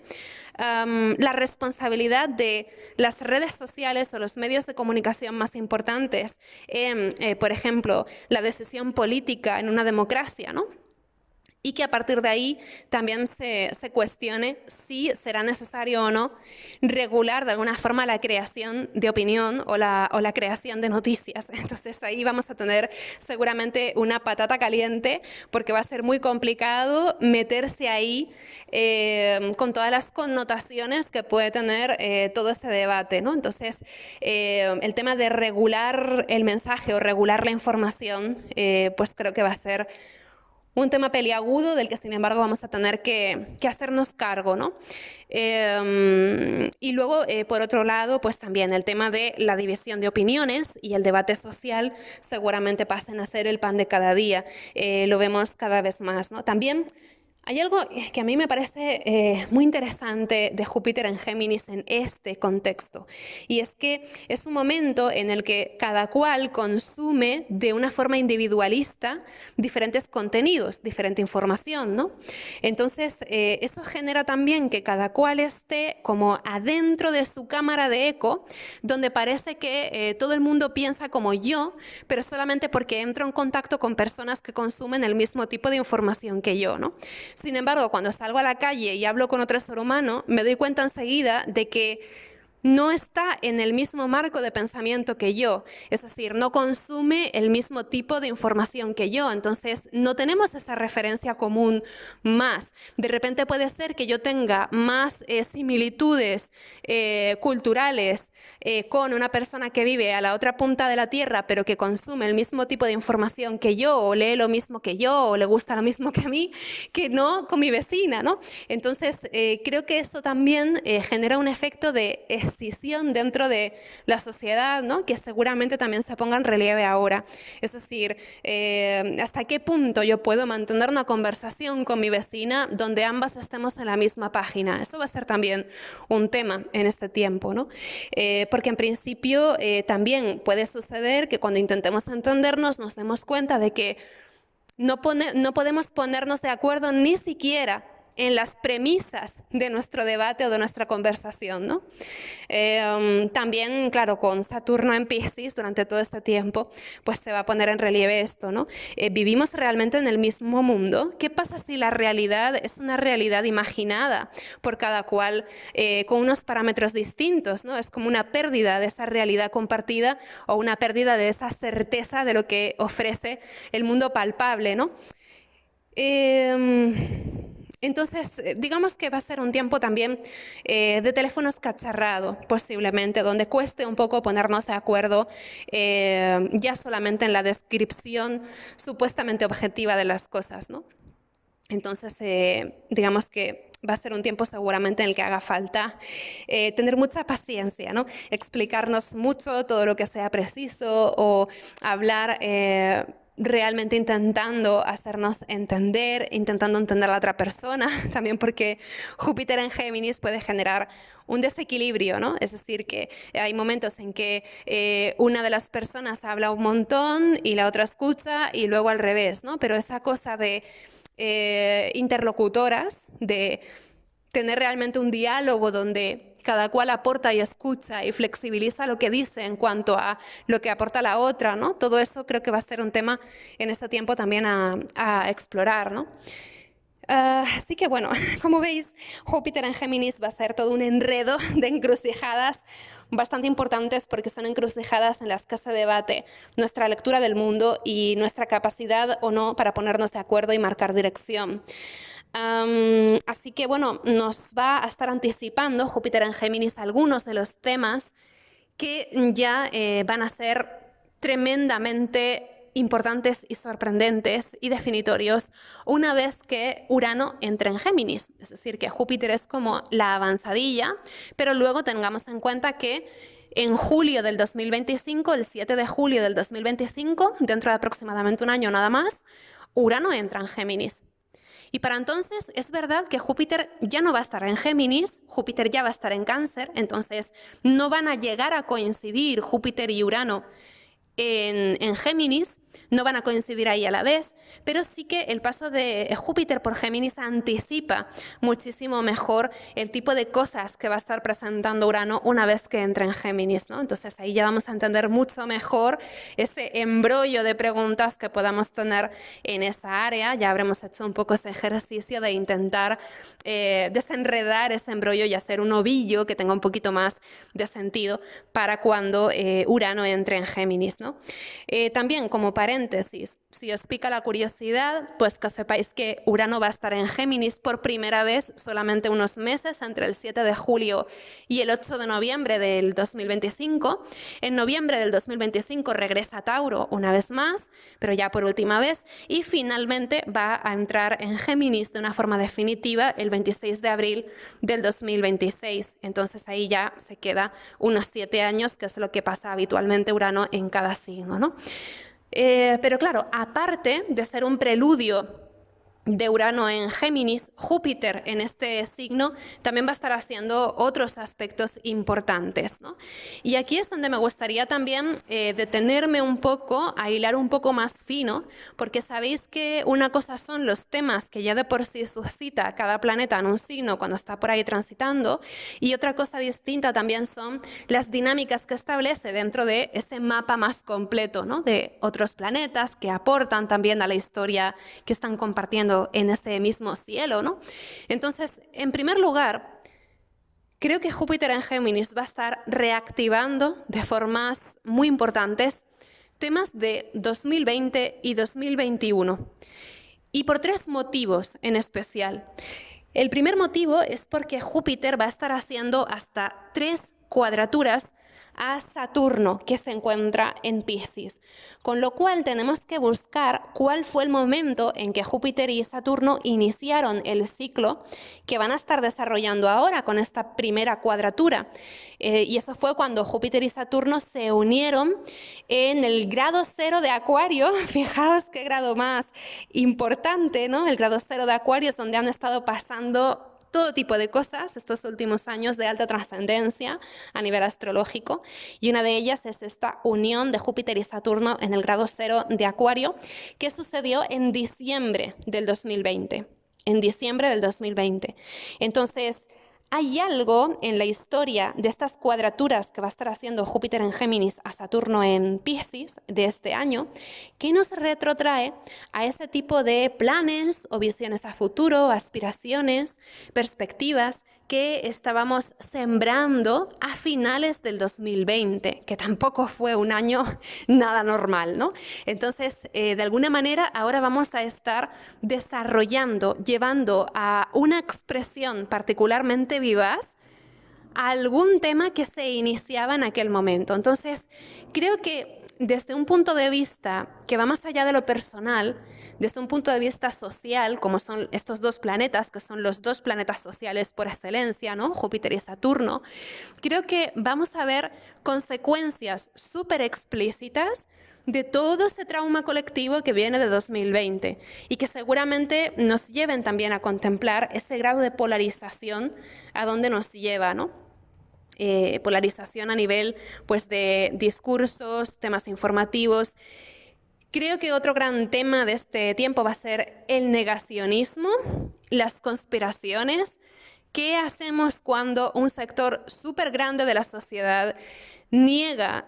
la responsabilidad de las redes sociales o los medios de comunicación más importantes en, por ejemplo, la decisión política en una democracia, ¿no? Y que a partir de ahí también se cuestione si será necesario o no regular de alguna forma la creación de opinión o la creación de noticias. Entonces ahí vamos a tener seguramente una patata caliente, porque va a ser muy complicado meterse ahí con todas las connotaciones que puede tener todo este debate, ¿no? Entonces el tema de regular el mensaje o regular la información, pues creo que va a ser un tema peliagudo del que, sin embargo, vamos a tener que hacernos cargo, ¿no? Y luego, por otro lado, pues también el tema de la división de opiniones y el debate social seguramente pasen a ser el pan de cada día. Lo vemos cada vez más, ¿no? También Hay algo que a mí me parece muy interesante de Júpiter en Géminis en este contexto, y es que es un momento en el que cada cual consume de una forma individualista diferentes contenidos, diferente información, ¿no? Entonces, eso genera también que cada cual esté como adentro de su cámara de eco, donde parece que todo el mundo piensa como yo, pero solamente porque entro en contacto con personas que consumen el mismo tipo de información que yo, ¿no? Sin embargo, cuando salgo a la calle y hablo con otro ser humano, me doy cuenta enseguida de que no está en el mismo marco de pensamiento que yo, es decir, no consume el mismo tipo de información que yo, entonces no tenemos esa referencia común más. De repente puede ser que yo tenga más similitudes culturales con una persona que vive a la otra punta de la tierra, pero que consume el mismo tipo de información que yo, o lee lo mismo que yo, o le gusta lo mismo que a mí, que no con mi vecina, ¿no? Entonces, creo que eso también genera un efecto de escisión dentro de la sociedad, ¿no? Que seguramente también se ponga en relieve ahora. Es decir, ¿hasta qué punto yo puedo mantener una conversación con mi vecina donde ambas estemos en la misma página? Eso va a ser también un tema en este tiempo, ¿no? Porque en principio también puede suceder que cuando intentemos entendernos nos demos cuenta de que no podemos ponernos de acuerdo ni siquiera en las premisas de nuestro debate o de nuestra conversación, ¿no? También, claro, con Saturno en Piscis durante todo este tiempo, pues se va a poner en relieve esto, ¿no? ¿Vivimos realmente en el mismo mundo? ¿Qué pasa si la realidad es una realidad imaginada por cada cual con unos parámetros distintos, ¿no? Es como una pérdida de esa realidad compartida o una pérdida de esa certeza de lo que ofrece el mundo palpable, ¿no? Entonces, digamos que va a ser un tiempo también de teléfonos cacharrado, posiblemente, donde cueste un poco ponernos de acuerdo ya solamente en la descripción supuestamente objetiva de las cosas, ¿no? Entonces, digamos que va a ser un tiempo seguramente en el que haga falta tener mucha paciencia, ¿no? Explicarnos mucho todo lo que sea preciso o hablar realmente intentando hacernos entender, intentando entender a la otra persona, también porque Júpiter en Géminis puede generar un desequilibrio, ¿no? Es decir, que hay momentos en que una de las personas habla un montón y la otra escucha y luego al revés, ¿no? Pero esa cosa de interlocutoras, de tener realmente un diálogo donde cada cual aporta y escucha y flexibiliza lo que dice en cuanto a lo que aporta la otra, ¿no? Todo eso creo que va a ser un tema en este tiempo también a explorar, ¿no? Así que bueno, como veis, Júpiter en Géminis va a ser todo un enredo de encrucijadas bastante importantes porque son encrucijadas en las que se debate nuestra lectura del mundo y nuestra capacidad o no para ponernos de acuerdo y marcar dirección. Así que bueno, nos va a estar anticipando Júpiter en Géminis algunos de los temas que ya van a ser tremendamente importantes y sorprendentes y definitorios una vez que Urano entre en Géminis. Es decir, que Júpiter es como la avanzadilla, pero luego tengamos en cuenta que en julio del 2025, el 7 de julio del 2025, dentro de aproximadamente un año nada más, Urano entra en Géminis. Y para entonces es verdad que Júpiter ya no va a estar en Géminis, Júpiter ya va a estar en Cáncer, entonces no van a llegar a coincidir Júpiter y Urano en Géminis, no van a coincidir ahí a la vez, pero sí que el paso de Júpiter por Géminis anticipa muchísimo mejor el tipo de cosas que va a estar presentando Urano una vez que entre en Géminis, ¿no? Entonces ahí ya vamos a entender mucho mejor ese embrollo de preguntas que podamos tener en esa área. Ya habremos hecho un poco ese ejercicio de intentar desenredar ese embrollo y hacer un ovillo que tenga un poquito más de sentido para cuando Urano entre en Géminis, ¿no? También como paréntesis, si os pica la curiosidad, pues que sepáis que Urano va a estar en Géminis por primera vez solamente unos meses, entre el 7 de julio y el 8 de noviembre del 2025. En noviembre del 2025 regresa a Tauro una vez más, pero ya por última vez, y finalmente va a entrar en Géminis de una forma definitiva el 26 de abril del 2026. Entonces ahí ya se queda unos 7 años, que es lo que pasa habitualmente Urano en cada signo, ¿no? Pero claro, aparte de ser un preludio de Urano en Géminis, Júpiter en este signo también va a estar haciendo otros aspectos importantes, ¿no? Y aquí es donde me gustaría también detenerme un poco, a hilar un poco más fino, porque sabéis que una cosa son los temas que ya de por sí suscita cada planeta en un signo cuando está por ahí transitando, y otra cosa distinta también son las dinámicas que establece dentro de ese mapa más completo, ¿no? De otros planetas que aportan también a la historia que están compartiendo en ese mismo cielo, ¿no? Entonces, en primer lugar, creo que Júpiter en Géminis va a estar reactivando de formas muy importantes temas de 2020 y 2021. Y por 3 motivos en especial. El primer motivo es porque Júpiter va a estar haciendo hasta 3 cuadraturas a Saturno, que se encuentra en Piscis. Con lo cual tenemos que buscar cuál fue el momento en que Júpiter y Saturno iniciaron el ciclo que van a estar desarrollando ahora con esta primera cuadratura. Y eso fue cuando Júpiter y Saturno se unieron en el grado 0 de Acuario. Fijaos qué grado más importante, ¿no? El grado 0 de Acuario es donde han estado pasando todo tipo de cosas estos últimos años de alta trascendencia a nivel astrológico, y una de ellas es esta unión de Júpiter y Saturno en el grado 0 de Acuario, que sucedió en diciembre del 2020. En diciembre del 2020. Entonces, hay algo en la historia de estas cuadraturas que va a estar haciendo Júpiter en Géminis a Saturno en Piscis de este año, que nos retrotrae a ese tipo de planes o visiones a futuro, aspiraciones, perspectivas que estábamos sembrando a finales del 2020, que tampoco fue un año nada normal, ¿no? Entonces, de alguna manera, ahora vamos a estar desarrollando, llevando a una expresión particularmente vivaz algún tema que se iniciaba en aquel momento. Entonces, creo que desde un punto de vista que va más allá de lo personal, desde un punto de vista social, como son estos 2 planetas, que son los 2 planetas sociales por excelencia, ¿no? Júpiter y Saturno, creo que vamos a ver consecuencias súper explícitas de todo ese trauma colectivo que viene de 2020 y que seguramente nos lleven también a contemplar ese grado de polarización a donde nos lleva, ¿no? Polarización a nivel pues, de discursos, temas informativos. Creo que otro gran tema de este tiempo va a ser el negacionismo, las conspiraciones. ¿Qué hacemos cuando un sector súper grande de la sociedad niega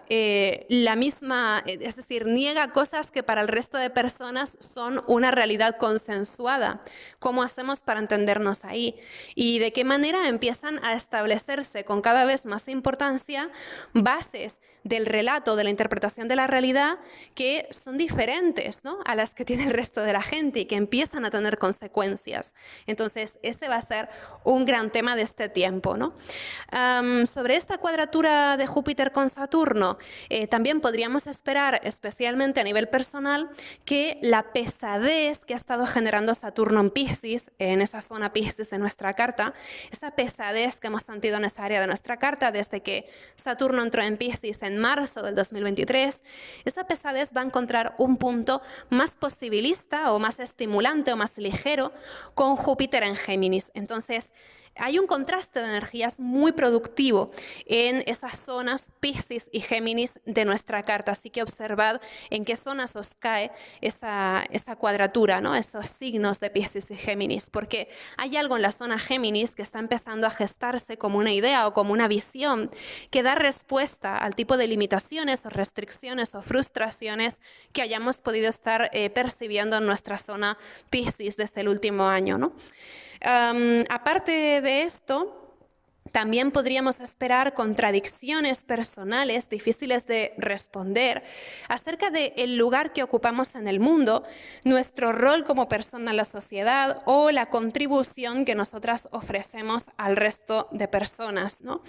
la misma, es decir, niega cosas que para el resto de personas son una realidad consensuada? ¿Cómo hacemos para entendernos ahí? ¿Y de qué manera empiezan a establecerse con cada vez más importancia bases del relato, de la interpretación de la realidad que son diferentes, ¿no?, a las que tiene el resto de la gente y que empiezan a tener consecuencias? Entonces, ese va a ser un gran tema de este tiempo, ¿no? Sobre esta cuadratura de Júpiter con Saturno, también podríamos esperar, especialmente a nivel personal, que la pesadez que ha estado generando Saturno en Piscis, en esa zona Piscis de nuestra carta, esa pesadez que hemos sentido en esa área de nuestra carta desde que Saturno entró en Piscis en marzo del 2023, esa pesadez va a encontrar un punto más posibilista o más estimulante o más ligero con Júpiter en Géminis. Entonces, hay un contraste de energías muy productivo en esas zonas Piscis y Géminis de nuestra carta, así que observad en qué zonas os cae esa cuadratura, ¿no?, esos signos de Piscis y Géminis, porque hay algo en la zona Géminis que está empezando a gestarse como una idea o como una visión que da respuesta al tipo de limitaciones o restricciones o frustraciones que hayamos podido estar percibiendo en nuestra zona Piscis desde el último año, ¿no? Aparte de esto, también podríamos esperar contradicciones personales difíciles de responder acerca del lugar que ocupamos en el mundo, nuestro rol como persona en la sociedad o la contribución que nosotras ofrecemos al resto de personas, ¿no?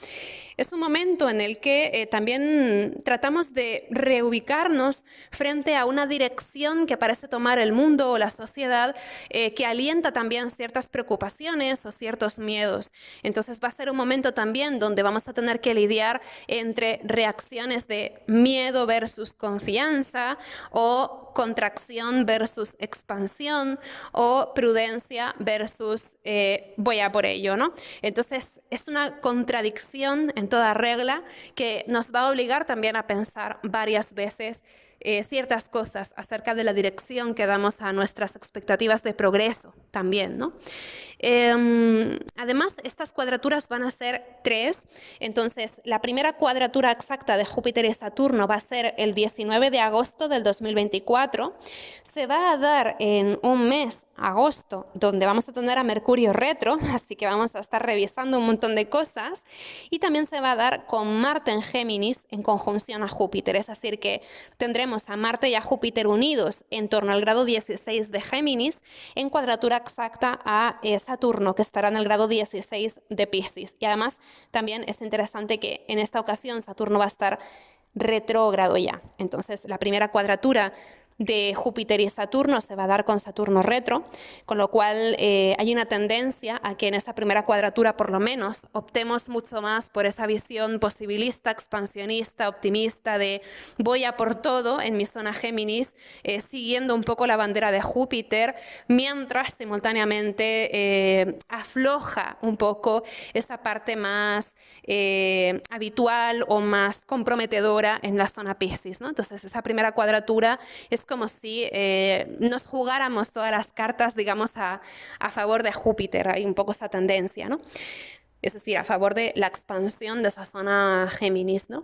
Es un momento en el que también tratamos de reubicarnos frente a una dirección que parece tomar el mundo o la sociedad que alienta también ciertas preocupaciones o ciertos miedos. Entonces va a ser un momento momento también donde vamos a tener que lidiar entre reacciones de miedo versus confianza, o contracción versus expansión, o prudencia versus voy a por ello, ¿no? Entonces es una contradicción en toda regla que nos va a obligar también a pensar varias veces ciertas cosas acerca de la dirección que damos a nuestras expectativas de progreso también, ¿no? Además, estas cuadraturas van a ser 3. Entonces, la primera cuadratura exacta de Júpiter y Saturno va a ser el 19 de agosto del 2024. Se va a dar en un mes, agosto, donde vamos a tener a Mercurio retro, así que vamos a estar revisando un montón de cosas. Y también se va a dar con Marte en Géminis en conjunción a Júpiter. Es decir, que tendremos a Marte y a Júpiter unidos en torno al grado 16 de Géminis en cuadratura exacta a Saturno, que estará en el grado 16 de Piscis. Y además también es interesante que en esta ocasión Saturno va a estar retrógrado ya. Entonces la primera cuadratura de Júpiter y Saturno se va a dar con Saturno retro, con lo cual hay una tendencia a que en esa primera cuadratura por lo menos optemos mucho más por esa visión posibilista, expansionista, optimista de voy a por todo en mi zona Géminis, siguiendo un poco la bandera de Júpiter, mientras simultáneamente afloja un poco esa parte más habitual o más comprometedora en la zona Piscis, ¿no? Entonces esa primera cuadratura es como si nos jugáramos todas las cartas, digamos, a favor de Júpiter. Hay un poco esa tendencia, ¿no? Es decir, a favor de la expansión de esa zona Géminis, ¿no?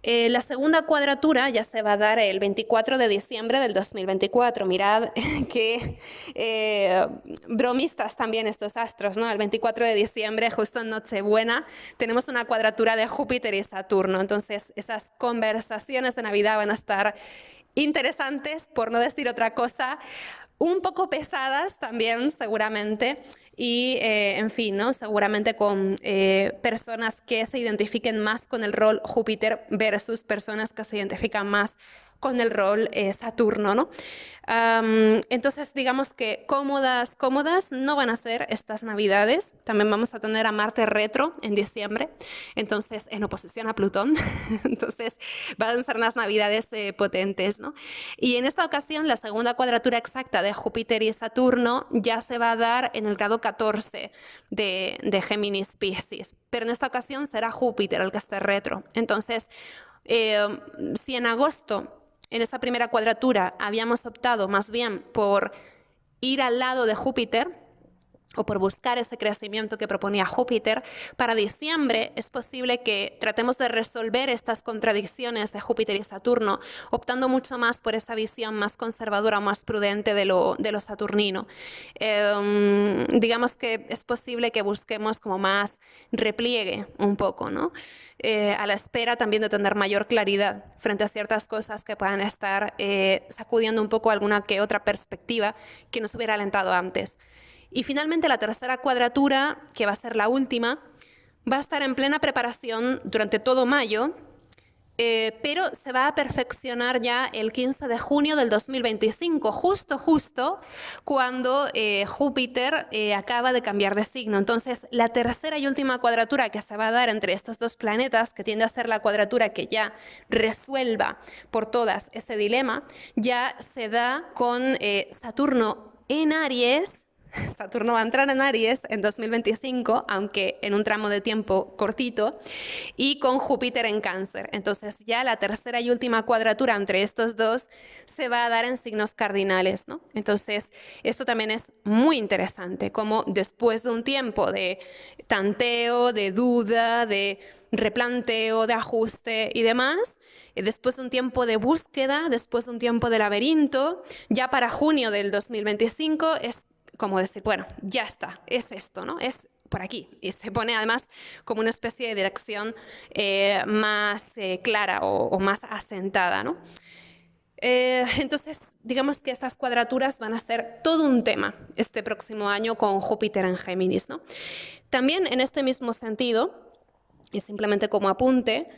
La segunda cuadratura ya se va a dar el 24 de diciembre del 2024. Mirad que bromistas también estos astros, ¿no? El 24 de diciembre, justo en Nochebuena, tenemos una cuadratura de Júpiter y Saturno. Entonces, esas conversaciones de Navidad van a estar interesantes, por no decir otra cosa, un poco pesadas también seguramente y en fin, ¿no? Seguramente con personas que se identifiquen más con el rol Júpiter versus personas que se identifican más con el rol Saturno, ¿no? Entonces, digamos que cómodas no van a ser estas Navidades. También vamos a tener a Marte retro en diciembre, entonces en oposición a Plutón. Entonces, van a ser unas Navidades potentes, ¿no? Y en esta ocasión, la segunda cuadratura exacta de Júpiter y Saturno ya se va a dar en el grado 14 de Géminis Piscis. Pero en esta ocasión será Júpiter el que esté retro. Entonces, si en agosto en esa primera cuadratura habíamos optado más bien por ir al lado de Júpiter o por buscar ese crecimiento que proponía Júpiter, para diciembre es posible que tratemos de resolver estas contradicciones de Júpiter y Saturno, optando mucho más por esa visión más conservadora, más prudente de lo saturnino. Digamos que es posible que busquemos como más repliegue un poco, ¿no? A la espera también de tener mayor claridad frente a ciertas cosas que puedan estar sacudiendo un poco alguna que otra perspectiva que nos hubiera alentado antes. Y finalmente la tercera cuadratura, que va a ser la última, va a estar en plena preparación durante todo mayo, pero se va a perfeccionar ya el 15 de junio del 2025, justo cuando Júpiter acaba de cambiar de signo. Entonces, la tercera y última cuadratura que se va a dar entre estos dos planetas, que tiende a ser la cuadratura que ya resuelva por todas ese dilema, ya se da con Saturno en Aries. Saturno va a entrar en Aries en 2025, aunque en un tramo de tiempo cortito, y con Júpiter en Cáncer. Entonces ya la tercera y última cuadratura entre estos dos se va a dar en signos cardinales, ¿no? Entonces esto también es muy interesante, como después de un tiempo de tanteo, de duda, de replanteo, de ajuste y demás, después de un tiempo de búsqueda, después de un tiempo de laberinto, ya para junio del 2025 es como decir, bueno, ya está, es esto, ¿no? Es por aquí. Y se pone además como una especie de dirección más clara o más asentada, ¿no? Entonces, digamos que estas cuadraturas van a ser todo un tema este próximo año con Júpiter en Géminis, ¿no? También en este mismo sentido, y simplemente como apunte,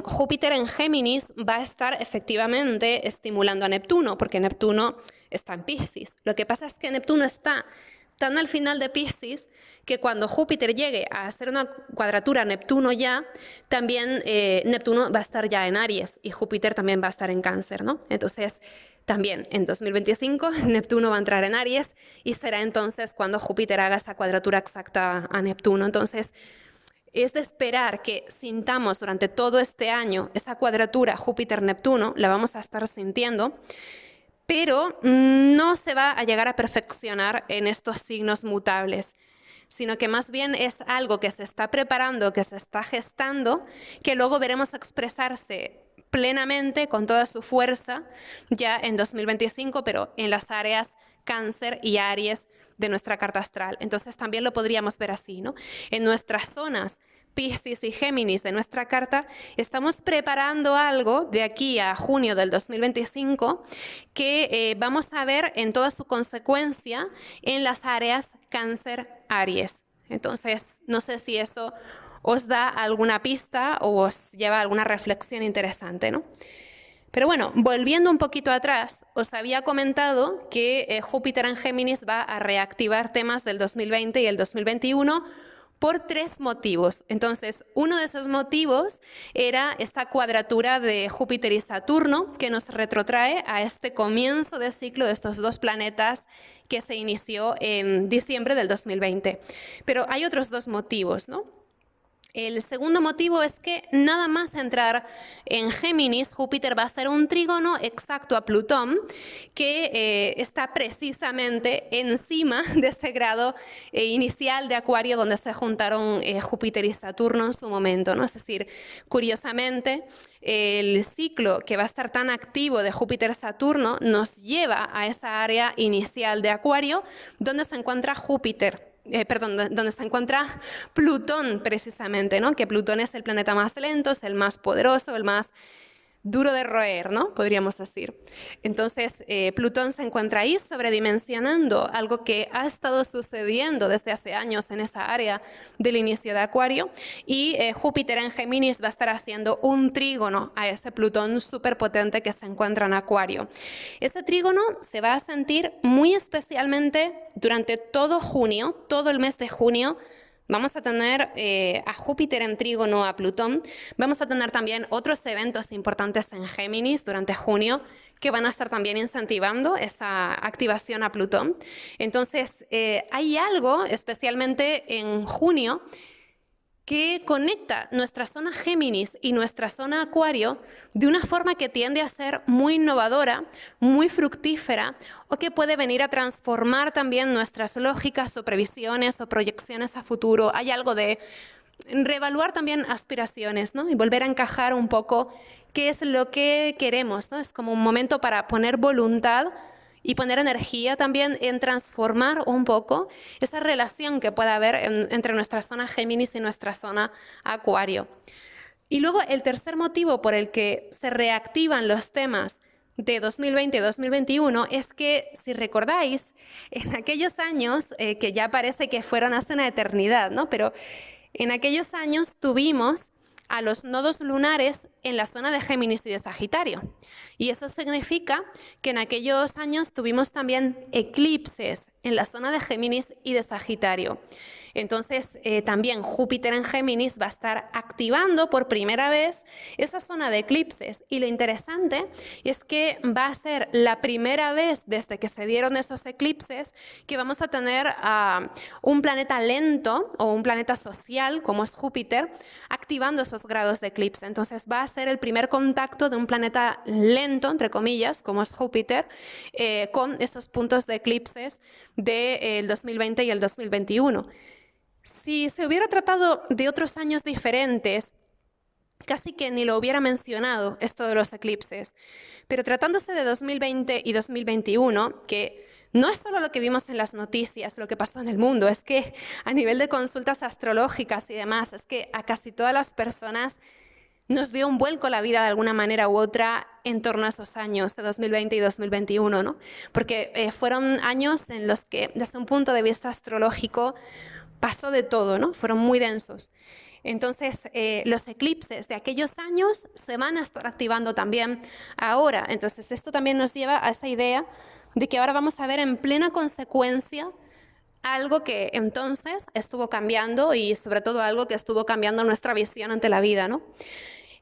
Júpiter en Géminis va a estar efectivamente estimulando a Neptuno, porque Neptuno está en Piscis. Lo que pasa es que Neptuno está tan al final de Piscis que cuando Júpiter llegue a hacer una cuadratura a Neptuno ya, también Neptuno va a estar ya en Aries y Júpiter también va a estar en Cáncer, ¿no? Entonces, también en 2025 Neptuno va a entrar en Aries y será entonces cuando Júpiter haga esa cuadratura exacta a Neptuno. Entonces, es de esperar que sintamos durante todo este año esa cuadratura Júpiter-Neptuno, la vamos a estar sintiendo, pero no se va a llegar a perfeccionar en estos signos mutables, sino que más bien es algo que se está preparando, que se está gestando, que luego veremos expresarse plenamente con toda su fuerza ya en 2025, pero en las áreas Cáncer y Aries de nuestra carta astral. Entonces también lo podríamos ver así, ¿no? En nuestras zonas Piscis y Géminis de nuestra carta, estamos preparando algo de aquí a junio del 2025 que vamos a ver en toda su consecuencia en las áreas Cáncer-Aries. Entonces, no sé si eso os da alguna pista o os lleva a alguna reflexión interesante, ¿no? Pero bueno, volviendo un poquito atrás, os había comentado que Júpiter en Géminis va a reactivar temas del 2020 y el 2021 por 3 motivos. Entonces, uno de esos motivos era esta cuadratura de Júpiter y Saturno que nos retrotrae a este comienzo de ciclo de estos 2 planetas que se inició en diciembre del 2020. Pero hay otros 2 motivos, ¿no? El segundo motivo es que nada más entrar en Géminis, Júpiter va a hacer un trígono exacto a Plutón, que está precisamente encima de ese grado inicial de Acuario donde se juntaron Júpiter y Saturno en su momento, ¿no? Es decir, curiosamente, el ciclo que va a estar tan activo de Júpiter-Saturno nos lleva a esa área inicial de Acuario donde se encuentra donde se encuentra Plutón precisamente, ¿no? Que Plutón es el planeta más lento, es el más poderoso, el más duro de roer, ¿no? Podríamos decir. Entonces, Plutón se encuentra ahí sobredimensionando algo que ha estado sucediendo desde hace años en esa área del inicio de Acuario y Júpiter en Géminis va a estar haciendo un trígono a ese Plutón súper potente que se encuentra en Acuario. Ese trígono se va a sentir muy especialmente durante todo junio, todo el mes de junio. Vamos a tener a Júpiter en trígono a Plutón. Vamos a tener también otros eventos importantes en Géminis durante junio que van a estar también incentivando esa activación a Plutón. Entonces, hay algo, especialmente en junio, que conecta nuestra zona Géminis y nuestra zona Acuario de una forma que tiende a ser muy innovadora, muy fructífera o que puede venir a transformar también nuestras lógicas o previsiones o proyecciones a futuro. Hay algo de reevaluar también aspiraciones, ¿no? Y volver a encajar un poco qué es lo que queremos, ¿no? Es como un momento para poner voluntad y poner energía también en transformar un poco esa relación que pueda haber entre nuestra zona Géminis y nuestra zona Acuario. Y luego el tercer motivo por el que se reactivan los temas de 2020 y 2021 es que, si recordáis, en aquellos años, que ya parece que fueron hace una eternidad, ¿no? Pero en aquellos años tuvimos a los nodos lunares en la zona de Géminis y de Sagitario. Y eso significa que en aquellos años tuvimos también eclipses en la zona de Géminis y de Sagitario. Entonces, también Júpiter en Géminis va a estar activando por primera vez esa zona de eclipses. Y lo interesante es que va a ser la primera vez desde que se dieron esos eclipses que vamos a tener un planeta lento o un planeta social, como es Júpiter, activando esos grados de eclipse. Entonces, va a ser el primer contacto de un planeta lento, entre comillas, como es Júpiter, con esos puntos de eclipses del 2020 y el 2021. Si se hubiera tratado de otros años diferentes, casi que ni lo hubiera mencionado esto de los eclipses. Pero tratándose de 2020 y 2021, que no es solo lo que vimos en las noticias, lo que pasó en el mundo, es que a nivel de consultas astrológicas y demás, es que a casi todas las personas nos dio un vuelco la vida de alguna manera u otra en torno a esos años de 2020 y 2021, ¿no? Porque fueron años en los que, desde un punto de vista astrológico, pasó de todo, ¿no? Fueron muy densos. Entonces, los eclipses de aquellos años se van a estar activando también ahora. Entonces, esto también nos lleva a esa idea de que ahora vamos a ver en plena consecuencia algo que entonces estuvo cambiando y sobre todo algo que estuvo cambiando nuestra visión ante la vida, ¿no?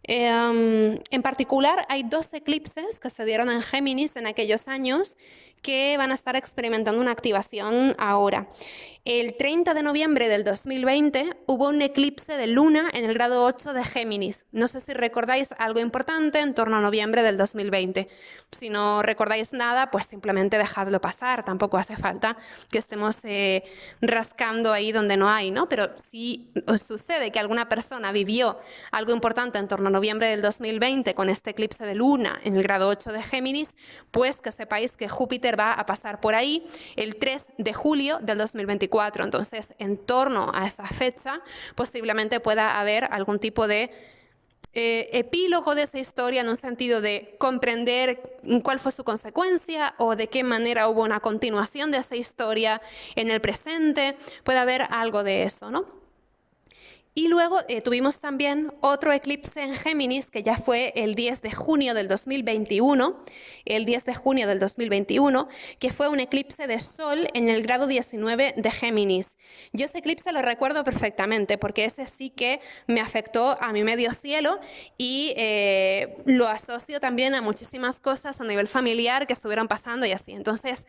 En particular, hay 2 eclipses que se dieron en Géminis en aquellos años que van a estar experimentando una activación ahora. El 30 de noviembre del 2020 hubo un eclipse de luna en el grado 8 de Géminis. No sé si recordáis algo importante en torno a noviembre del 2020. Si no recordáis nada, pues simplemente dejadlo pasar. Tampoco hace falta que estemos rascando ahí donde no hay, ¿no? Pero si os sucede que alguna persona vivió algo importante en torno a noviembre del 2020 con este eclipse de luna en el grado 8 de Géminis, pues que sepáis que Júpiter va a pasar por ahí el 3 de julio del 2024. Entonces, en torno a esa fecha, posiblemente pueda haber algún tipo de epílogo de esa historia en un sentido de comprender cuál fue su consecuencia o de qué manera hubo una continuación de esa historia en el presente. Puede haber algo de eso, ¿no? Y luego tuvimos también otro eclipse en Géminis, que ya fue el 10 de junio del 2021, que fue un eclipse de Sol en el grado 19 de Géminis. Yo ese eclipse lo recuerdo perfectamente, porque ese sí que me afectó a mi medio cielo y lo asocio también a muchísimas cosas a nivel familiar que estuvieron pasando y así. Entonces,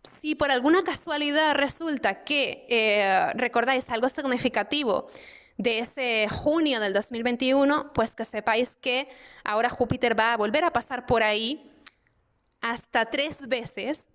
si por alguna casualidad resulta que recordáis algo significativo de ese junio del 2021, pues que sepáis que ahora Júpiter va a volver a pasar por ahí hasta 3 veces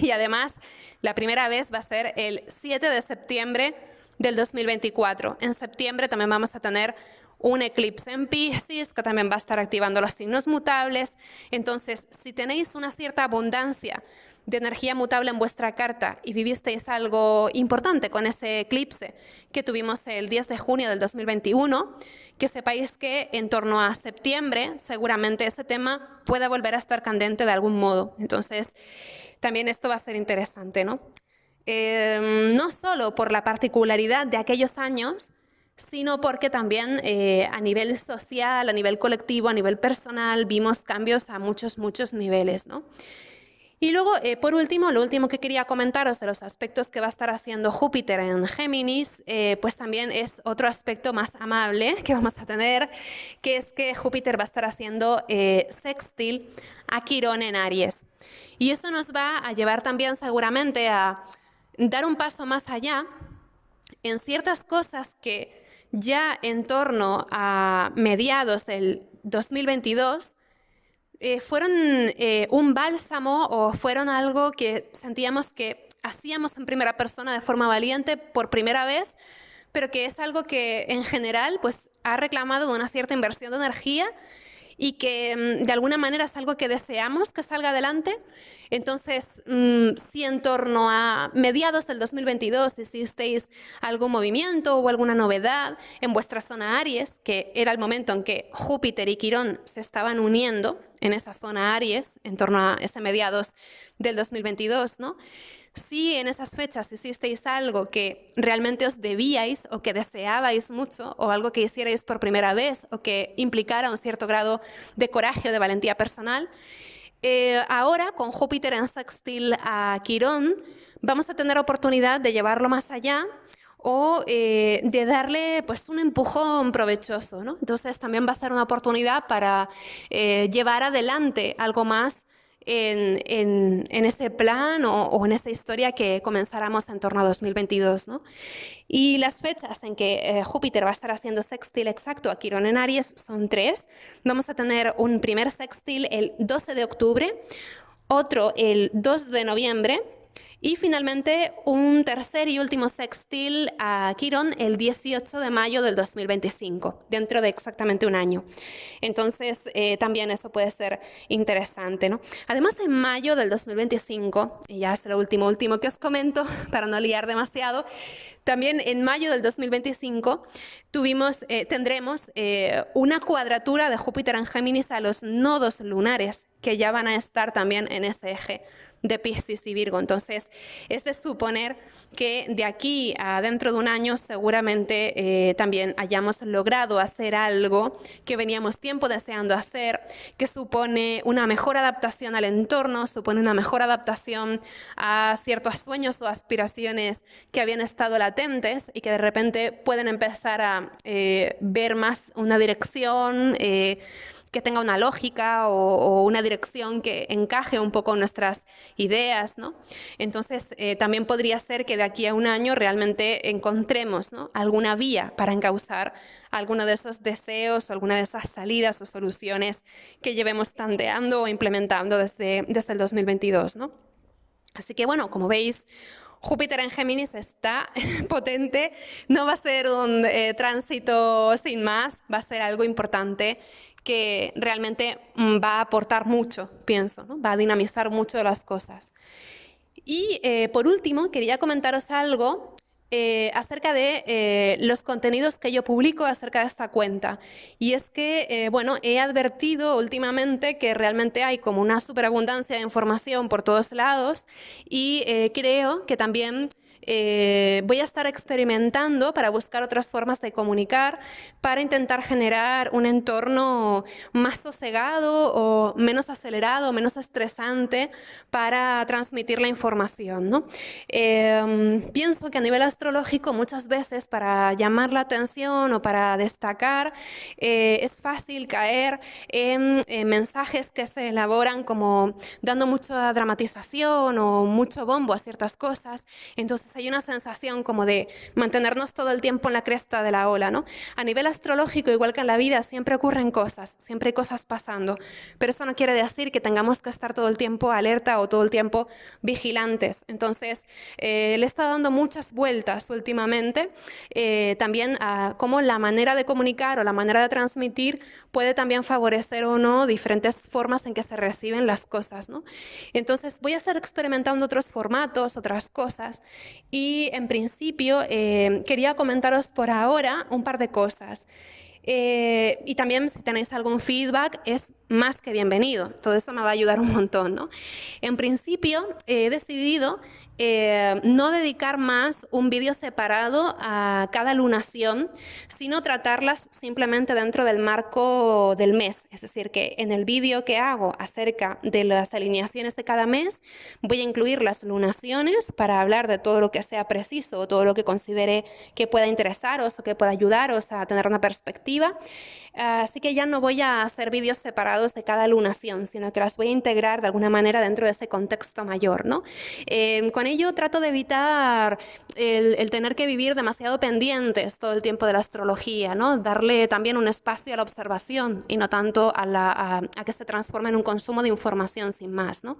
y además la primera vez va a ser el 7 de septiembre del 2024. En septiembre también vamos a tener un eclipse en Piscis que también va a estar activando los signos mutables. Entonces, si tenéis una cierta abundancia de energía mutable en vuestra carta y vivisteis algo importante con ese eclipse que tuvimos el 10 de junio del 2021, que sepáis que en torno a septiembre seguramente ese tema pueda volver a estar candente de algún modo. Entonces, también esto va a ser interesante, ¿no? No solo por la particularidad de aquellos años, sino porque también a nivel social, a nivel colectivo, a nivel personal, vimos cambios a muchos niveles, ¿no? Y luego, por último, lo último que quería comentaros de los aspectos que va a estar haciendo Júpiter en Géminis, pues también es otro aspecto más amable que vamos a tener, que es que Júpiter va a estar haciendo sextil a Quirón en Aries. Y eso nos va a llevar también seguramente a dar un paso más allá en ciertas cosas que ya en torno a mediados del 2022 fueron un bálsamo o fueron algo que sentíamos que hacíamos en primera persona de forma valiente por primera vez, pero que es algo que en general pues, ha reclamado una cierta inversión de energía y que de alguna manera es algo que deseamos que salga adelante. Entonces, si en torno a mediados del 2022 hicisteis algún movimiento o alguna novedad en vuestra zona Aries, que era el momento en que Júpiter y Quirón se estaban uniendo en esa zona Aries, en torno a ese mediados del 2022, ¿no? Si en esas fechas hicisteis algo que realmente os debíais o que deseabais mucho o algo que hicierais por primera vez o que implicara un cierto grado de coraje o de valentía personal, ahora con Júpiter en sextil a Quirón vamos a tener oportunidad de llevarlo más allá o de darle pues, un empujón provechoso, ¿no? Entonces también va a ser una oportunidad para llevar adelante algo más en ese plan o en esa historia que comenzáramos en torno a 2022, ¿no? Y las fechas en que Júpiter va a estar haciendo sextil exacto a Quirón en Aries son 3. Vamos a tener un primer sextil el 12 de octubre, otro el 2 de noviembre, y finalmente un tercer y último sextil a Quirón el 18 de mayo del 2025, dentro de exactamente un año. Entonces también eso puede ser interesante, ¿no? Además en mayo del 2025, y ya es lo último que os comento para no liar demasiado, también en mayo del 2025 tendremos una cuadratura de Júpiter en Géminis a los nodos lunares que ya van a estar también en ese eje de Piscis y Virgo. Entonces, es de suponer que de aquí a dentro de un año seguramente también hayamos logrado hacer algo que veníamos tiempo deseando hacer, que supone una mejor adaptación al entorno, supone una mejor adaptación a ciertos sueños o aspiraciones que habían estado latentes y que de repente pueden empezar a ver más una dirección que tenga una lógica o una dirección que encaje un poco en nuestras ideas, ¿no? Entonces, también podría ser que de aquí a un año realmente encontremos, ¿no?, alguna vía para encauzar alguno de esos deseos o alguna de esas salidas o soluciones que llevemos tanteando o implementando desde el 2022, ¿no? Así que bueno, como veis, Júpiter en Géminis está potente, no va a ser un tránsito sin más, va a ser algo importante que realmente va a aportar mucho, pienso, ¿no? Va a dinamizar mucho las cosas. Y por último, quería comentaros algo acerca de los contenidos que yo publico acerca de esta cuenta. Y es que, bueno, he advertido últimamente que realmente hay como una superabundancia de información por todos lados y creo que también voy a estar experimentando para buscar otras formas de comunicar, para intentar generar un entorno más sosegado o menos acelerado, menos estresante para transmitir la información, ¿no? Pienso que a nivel astrológico muchas veces para llamar la atención o para destacar es fácil caer en mensajes que se elaboran como dando mucha dramatización o mucho bombo a ciertas cosas. Entonces hay una sensación como de mantenernos todo el tiempo en la cresta de la ola, ¿no? A nivel astrológico, igual que en la vida, siempre ocurren cosas, siempre hay cosas pasando, pero eso no quiere decir que tengamos que estar todo el tiempo alerta o todo el tiempo vigilantes. Entonces, le he estado dando muchas vueltas últimamente, también a cómo la manera de comunicar o la manera de transmitir puede también favorecer o no diferentes formas en que se reciben las cosas, ¿no? Entonces, voy a estar experimentando otros formatos, otras cosas, y en principio quería comentaros por ahora un par de cosas. Y también si tenéis algún feedback es más que bienvenido. Todo eso me va a ayudar un montón, ¿no? En principio he decidido no dedicar más un vídeo separado a cada lunación, sino tratarlas simplemente dentro del marco del mes. Es decir, que en el vídeo que hago acerca de las alineaciones de cada mes, voy a incluir las lunaciones para hablar de todo lo que sea preciso o todo lo que considere que pueda interesaros o que pueda ayudaros a tener una perspectiva. Así que ya no voy a hacer vídeos separados de cada lunación, sino que las voy a integrar de alguna manera dentro de ese contexto mayor, ¿no? Con ello trato de evitar el tener que vivir demasiado pendientes todo el tiempo de la astrología, ¿no? Darle también un espacio a la observación y no tanto a que se transforme en un consumo de información sin más, ¿no?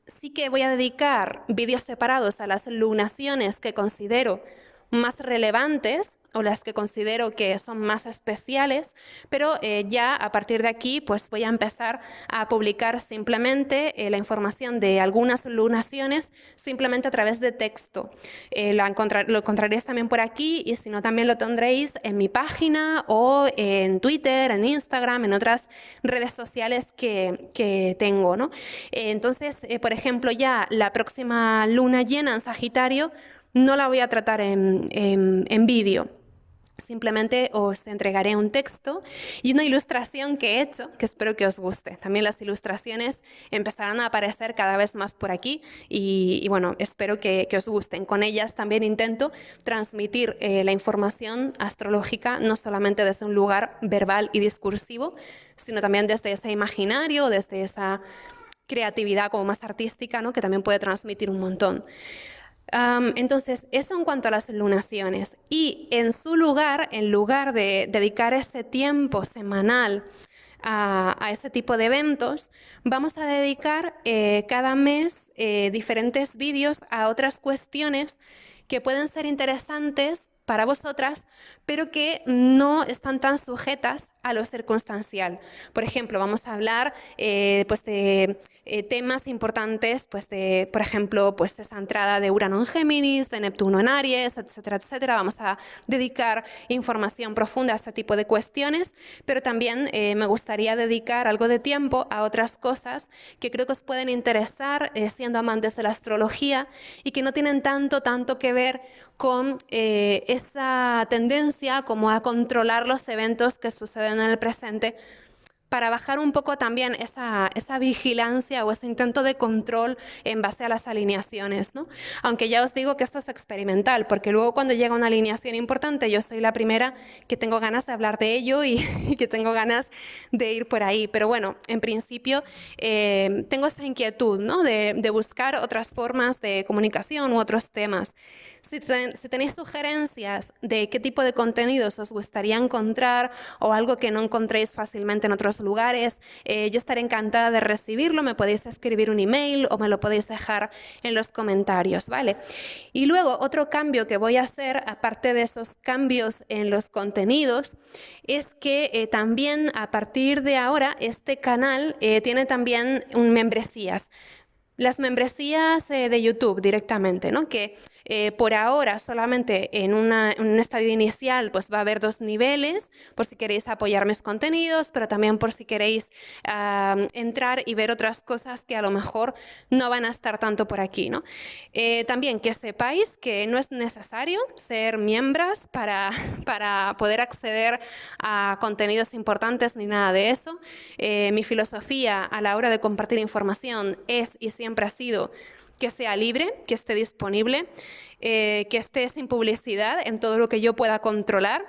Sí que voy a dedicar vídeos separados a las lunaciones que considero más relevantes o las que considero que son más especiales, pero ya a partir de aquí pues voy a empezar a publicar simplemente la información de algunas lunaciones simplemente a través de texto. Lo encontraréis también por aquí y si no también lo tendréis en mi página o en Twitter, en Instagram, en otras redes sociales que tengo, ¿no? Entonces, por ejemplo, ya la próxima luna llena en Sagitario no la voy a tratar en vídeo. Simplemente os entregaré un texto y una ilustración que he hecho, que espero que os guste. También las ilustraciones empezarán a aparecer cada vez más por aquí y bueno, espero que os gusten. Con ellas también intento transmitir la información astrológica no solamente desde un lugar verbal y discursivo, sino también desde ese imaginario, desde esa creatividad como más artística, ¿no?, que también puede transmitir un montón. Entonces, eso en cuanto a las lunaciones. Y en su lugar, en lugar de dedicar ese tiempo semanal a ese tipo de eventos, vamos a dedicar cada mes diferentes vídeos a otras cuestiones que pueden ser interesantes para vosotras, pero que no están tan sujetas a lo circunstancial. Por ejemplo, vamos a hablar pues de temas importantes, pues de, por ejemplo, pues esa entrada de Urano en Géminis, de Neptuno en Aries, etcétera, etcétera. Vamos a dedicar información profunda a este tipo de cuestiones, pero también me gustaría dedicar algo de tiempo a otras cosas que creo que os pueden interesar siendo amantes de la astrología y que no tienen tanto que ver con esa tendencia como a controlar los eventos que suceden en el presente, para bajar un poco también esa vigilancia o ese intento de control en base a las alineaciones, ¿no? Aunque ya os digo que esto es experimental, porque luego cuando llega una alineación importante, yo soy la primera que tengo ganas de hablar de ello y que tengo ganas de ir por ahí. Pero bueno, en principio tengo esa inquietud, ¿no? de buscar otras formas de comunicación u otros temas. Si tenéis sugerencias de qué tipo de contenidos os gustaría encontrar o algo que no encontréis fácilmente en otros lugares, yo estaré encantada de recibirlo. Me podéis escribir un email o me lo podéis dejar en los comentarios, ¿vale? Y luego otro cambio que voy a hacer, aparte de esos cambios en los contenidos, es que también a partir de ahora este canal tiene también membresías. Las membresías de YouTube directamente, ¿no? Que por ahora solamente en un estadio inicial pues va a haber 2 niveles, por si queréis apoyar mis contenidos, pero también por si queréis entrar y ver otras cosas que a lo mejor no van a estar tanto por aquí, ¿no? También que sepáis que no es necesario ser miembros para poder acceder a contenidos importantes ni nada de eso. Mi filosofía a la hora de compartir información es y siempre ha sido que sea libre, que esté disponible, que esté sin publicidad en todo lo que yo pueda controlar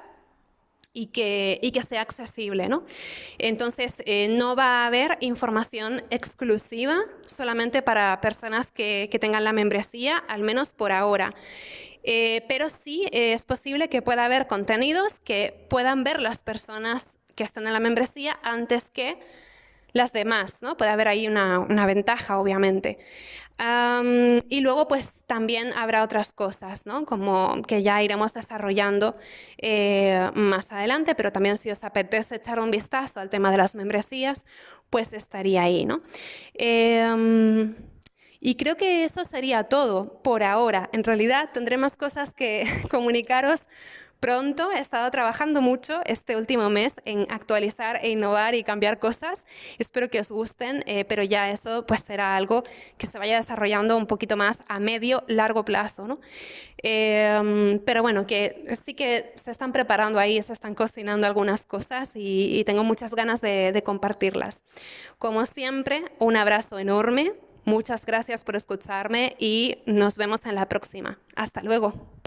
y que sea accesible, ¿no? Entonces, no va a haber información exclusiva solamente para personas que tengan la membresía, al menos por ahora. Pero sí es posible que pueda haber contenidos que puedan ver las personas que están en la membresía antes que las demás, ¿no? Puede haber ahí una ventaja, obviamente. Y luego, pues también habrá otras cosas, ¿no? Como que ya iremos desarrollando más adelante, pero también si os apetece echar un vistazo al tema de las membresías, pues estaría ahí, ¿no? Y creo que eso sería todo por ahora. En realidad tendré más cosas que comunicaros pronto. He estado trabajando mucho este último mes en actualizar e innovar y cambiar cosas. Espero que os gusten, pero ya eso pues será algo que se vaya desarrollando un poquito más a medio, largo plazo, ¿no? Pero bueno, que sí que se están preparando ahí, se están cocinando algunas cosas y tengo muchas ganas de compartirlas. Como siempre, un abrazo enorme. Muchas gracias por escucharme y nos vemos en la próxima. Hasta luego.